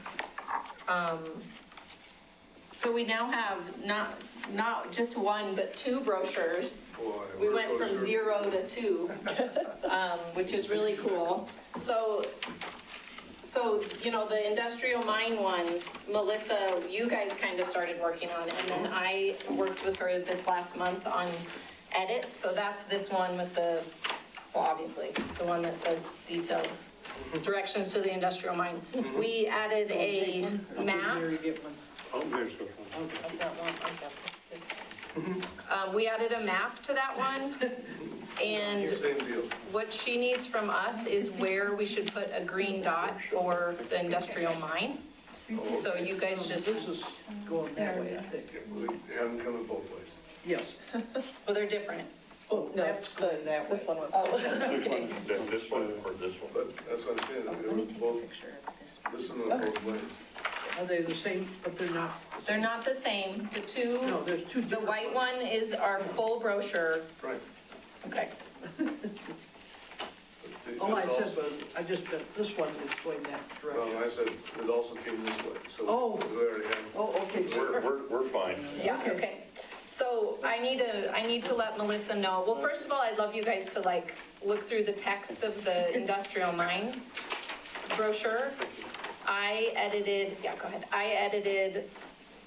so we now have not just 1, but 2 brochures. Boy, We we're went from closer. 0 to 2, which is really cool. So, the industrial mine one, Melissa, you guys kind of started working on, and then I worked with her this last month on edits. So that's this one with obviously, the one that says details, directions to the industrial mine. We added a map. Mary get one? Oh, there's got one. I've got one, I've got this. We added a map to that one, and Same deal. what she needs from us is where we should put a green dot for the industrial mine. So you guys just, This is going that way, I think. We have them coming both ways. Yes. well, they're different. Oh, No, that's going that this way. one was. Oh, This one or this one? But that's what I'm saying, it was both, this one was both ways. Are they the same, but they're not? they're not the same. The two, No, there's 2 the different. white one is our full brochure. Right. Okay. Oh, I This said, also- but I just meant this one is going that direction. I said it also came this way, so. Oh. We already have. Oh, okay, sure. We're fine. Yeah, okay. So I need to let Melissa know. Well, first of all, I'd love you guys to look through the text of the industrial mine brochure. Go ahead.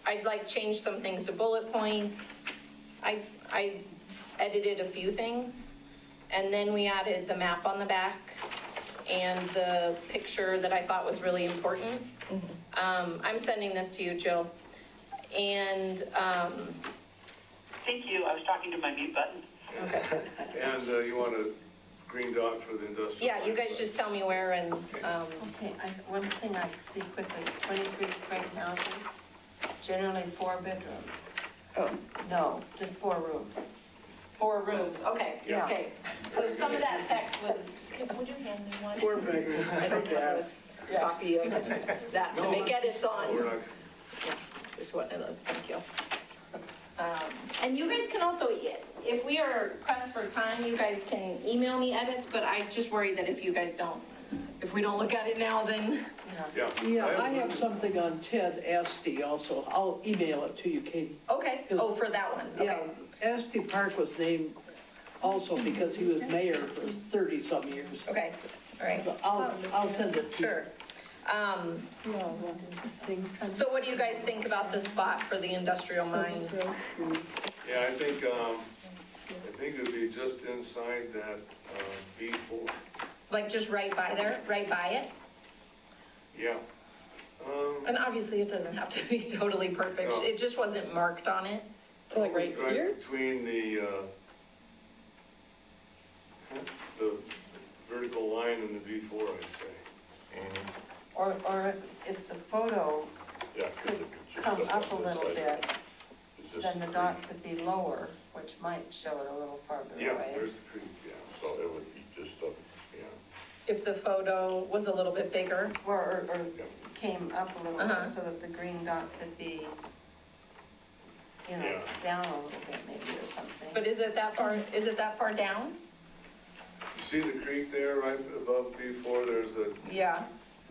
I'd changed some things to bullet points. I edited a few things. And then we added the map on the back and the picture that I thought was really important. I'm sending this to you, Jill. And, Thank you, I was talking to my mute button. okay. And you want a green dot for the industrial. Yeah, you guys just tell me where and, Okay, one thing I see quickly, 23 frame houses, generally 4 bedrooms. Oh, No, just 4 rooms. 4 rooms, okay, Yeah. okay. So some of that text was, would you hand me one? 4 bedrooms. I don't have a copy of that to make edits We're on. not, Just one of those, thank you. And you guys can also, if we are pressed for time, you guys can email me edits, but I just worry that if you guys don't, if we don't look at it now, then, yeah. Yeah, I have something on Ted Asti also. I'll email it to you, Katie. okay, oh, for that one, Yeah, okay. Asti Park was named also because he was mayor for 30-some years. Okay, all right, But I'll send it to you. sure. So what do you guys think about the spot for the industrial mine? Yeah, I think it would be just inside that B4. Like just right by there, right by it? Yeah. And obviously, it doesn't have to be totally perfect, No. it just wasn't marked on it. So like right here? between the vertical line and the V4, I'd say. Or if the photo Yeah. 'cause could it's just come on up a this little side. bit, It's just then the creek. dot could be lower, which might show it a little farther Yeah, away. there's the creek, yeah. So it would be just up, yeah. If the photo was a little bit bigger, Or came up a little Uh-huh. bit so that the green dot could be, you know, Yeah. down a little bit maybe or something. but is it that far down? You see the creek there, right above V4, there's the, Yeah,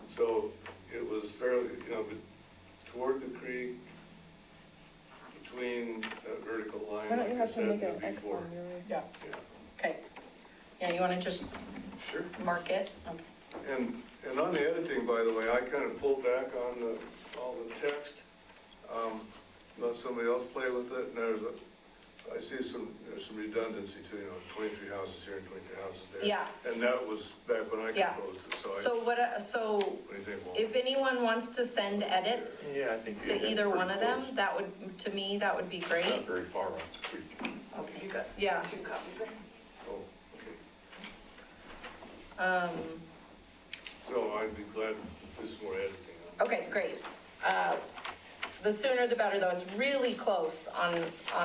so it was fairly, but toward the creek, between that vertical line, Why don't you like I have to said, make and an the X V4. on your? yeah, Yeah, okay. Yeah, you wanna just sure. mark it? Okay. And on the editing, by the way, I kind of pulled back on all the text. Let somebody else play with it, and I see there's some redundancy too, 23 houses here and 23 houses there. Yeah. And that was back when I Yeah. composed it, So what do you think, if anyone wants to send edits Yeah, I think. to that's either pretty one of them, close. that would, to me, that would be Not great. very far off the creek. Okay, you got Yeah. 2 copies then? Oh, okay. So I'd be glad to do some more editing on it. Okay, great. The sooner the better, though, it's really close on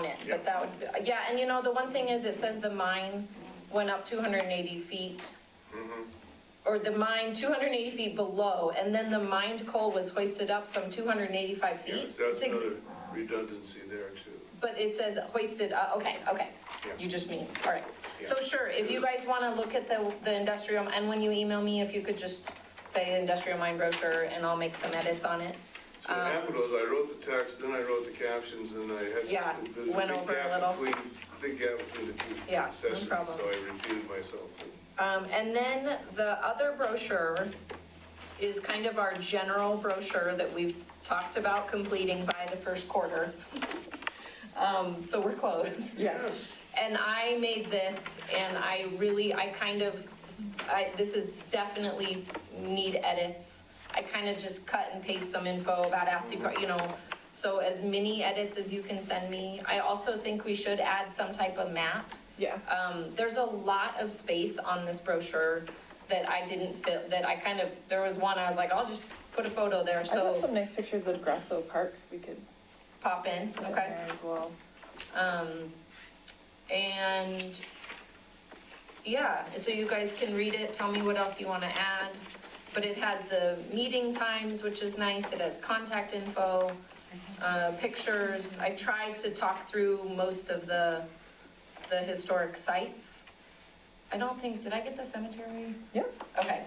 it, but that would, yeah, and the one thing is, it says the mine went up 280 feet, or the mine 280 feet below, and then the mined coal was hoisted up some 285 feet. Yes, that's It's ex- another redundancy there too. But it says hoisted, okay, Yeah. you just mean, all right. Yeah. So sure, if you guys want to look at the industrial, and when you email me, if you could just say industrial mine brochure, and I'll make some edits on it. So what happened was I wrote the text, then I wrote the captions, and I had. Yeah, the went big over a gap little. Big gap between the two Yeah, no sessions, problem. so I repeated myself. And then the other brochure is kind of our general brochure that we've talked about completing by the first quarter. So we're close. Yes. And I made this, and this is definitely need edits. I kind of just cut and paste some info about Asti, so as many edits as you can send me. I also think we should add some type of map. Yeah. There's a lot of space on this brochure that I didn't fit, there was one, I was like, I'll just put a photo there, I got so some nice pictures of Grasso Park we could pop in, put in okay? there as well. And, yeah, so you guys can read it, tell me what else you want to add. But it has the meeting times, which is nice, it has contact info, pictures. I tried to talk through most of the historic sites. did I get the cemetery? Yeah. Okay.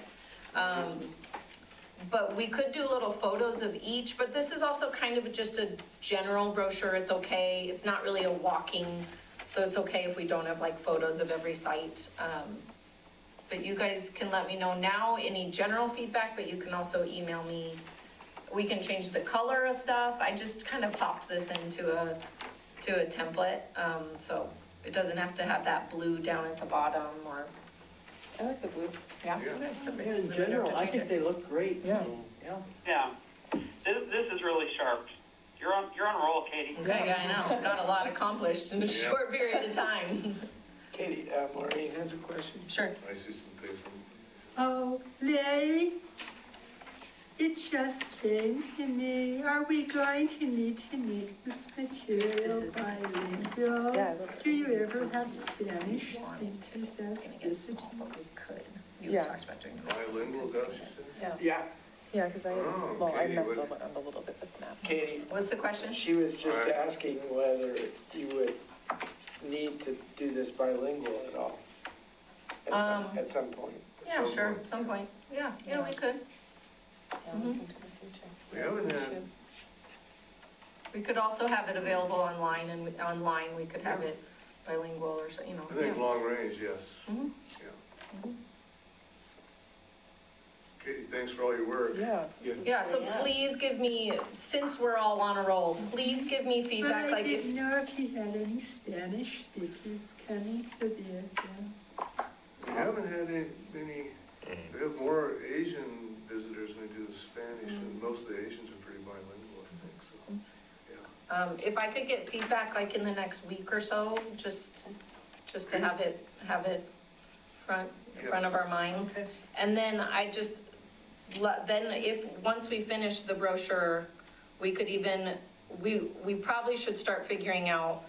But we could do little photos of each, but this is also kind of just a general brochure, it's okay, it's not really a walking, so it's okay if we don't have like photos of every site. But you guys can let me know now any general feedback, but you can also email me. We can change the color of stuff, I just kind of popped this into a template, so it doesn't have to have that blue down at the bottom or, I like the blue. yeah? Yeah. Okay, perfect. In Then we don't general, have to I change think it. they look great. Yeah. Yeah. Yeah, this is really sharp. You're on a roll, Katie. Okay, yeah, I know, got a lot accomplished in a short period of time. Katie, Maureen has a question. Sure. I see some things from, Oh, Larry, it just came to me. Are we going to need to make this material bilingual? Yeah, it looks- Do you ever have Spanish speakers as visitors? We could. You Yeah. talked about doing it. bilingual, is that what she said? Yeah, Yeah, because I Oh, I Katie, messed what- up a little bit with math. Katie, What's the question? she was just Alright. asking whether you would need to do this bilingual at all at some point. Yeah, Some sure, point. some point. Yeah, we could. Yeah, looking to the future. We haven't had, We could also have it available online, and online we could have it bilingual or so, I think yeah. long range, yes. Mhm. Yeah. Katie, thanks for all your work. Yeah. Yeah, so please give me, since we're all on a roll, please give me But feedback, I like didn't if, know if you had any Spanish speakers coming to the event. We haven't had any, we have more Asian visitors than we do Spanish, and most of the Asians are pretty bilingual, I think, so, yeah. If I could get feedback like in the next week or so, just to have it front of our minds. Okay. And then then if, once we finish the brochure, we could even, we probably should start figuring out,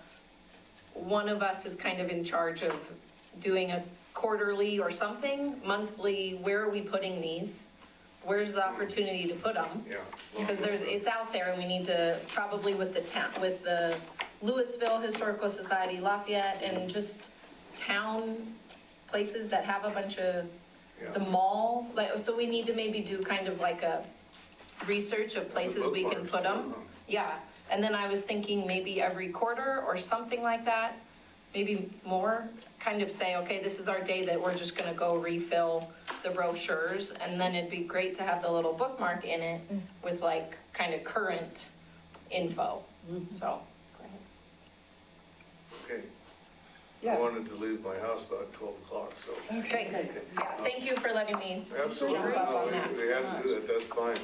one of us is kind of in charge of doing a quarterly or something, monthly, where are we putting these? Where's the opportunity to put them? Yeah. Because it's out there, and we need to, probably with the Louisville Historical Society, Lafayette, and just town places that have a bunch of, Yeah. the mall, like, so we need to maybe do kind of like a research of places we can Bookmarks put too, them. huh? Yeah, and then I was thinking maybe every quarter or something like that, maybe more, kind of say, okay, this is our day that we're just gonna go refill the brochures, and then it'd be great to have the little bookmark in it with like kind of current info, so. Okay. I Yeah. wanted to leave my house about 12 o'clock, so. Great, yeah, thank you for letting me Absolutely, jump up on no, that. we had to do that, that's fine,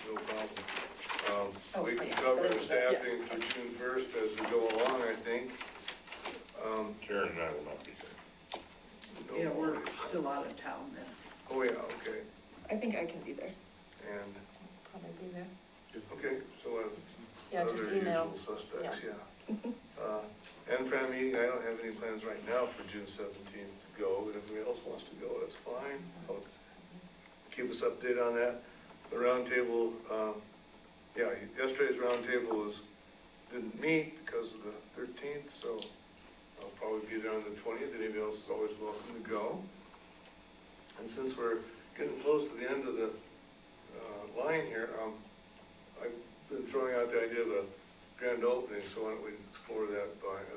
no problem. We can cover the staffing for June 1st as we go along, I think. Sharon and I will not be there. No Yeah, we're worries. still out of town then. Oh, yeah, okay, I think I can be there. and, Probably be there. okay, so Yeah, just other email. usual suspects, yeah. And Fran meeting, I don't have any plans right now for June 17th to go, if anybody else wants to go, that's fine. I'll keep us updated on that. The roundtable, yeah, yesterday's roundtable didn't meet because of the 13th, so I'll probably be there on the 20th. Anybody else is always welcome to go. And since we're getting close to the end of the line here, I've been throwing out the idea of a grand opening, so why don't we explore that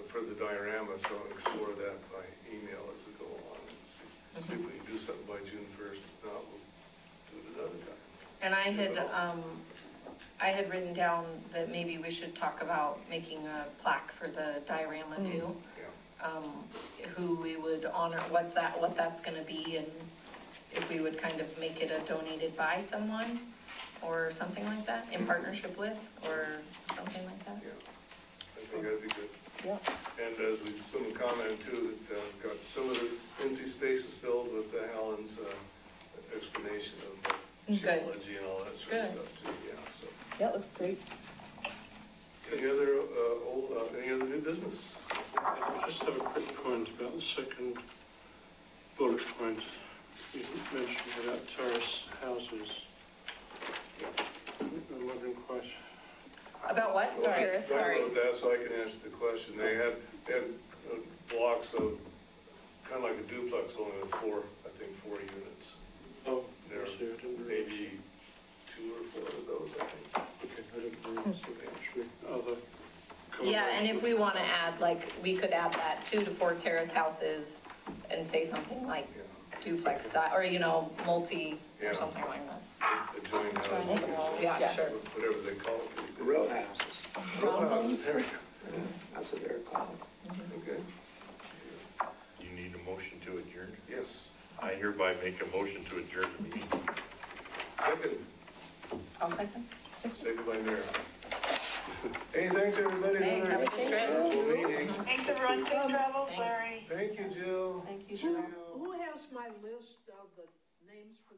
for the diorama, so explore that by email as we go along and see if we can do something by June 1st. If not, we'll do it another time. And I had written down that maybe we should talk about making a plaque for the diorama too. Yeah. Who we would honor, what that's gonna be, and if we would kind of make it a donated by someone or something like that, in partnership with, or something like that. Yeah, I think that'd be good. Yeah. And as someone commented too, that got some of the empty spaces filled with Alan's explanation of the Good. geology and all that sort of Good. stuff too, yeah, so. Yeah, it looks great. Any other new business? I just have a quick point about the second bullet point. You mentioned about terrace houses. I'm wondering quite, About what? Sorry, Talk about that so I can answer the question. They had blocks of, kind of like a duplex, only with four units. oh, There I see, I didn't realize. maybe 2 or 4 of those, I think. Okay, I didn't realize there were actually other. Yeah, and if we wanna add, like, we could add that 2 to 4 terrace houses and say something like Yeah. duplex style, or, multi, Yeah. or something like that. Adjoining houses or something, Yeah, sure. whatever they call it. Row houses, Row houses, there we go. that's what they're called. Okay, You need a motion to adjourn? yes. I hereby make a motion to adjourn the meeting. Second, I'll second. second by Mayor. Hey, thanks, everybody. Hey, Another have a good trip. wonderful meeting. Thanks, everyone. Safe travels, Thanks. Larry. Thank you, Jill. Thank you, Cheryl. Who has my list of the names for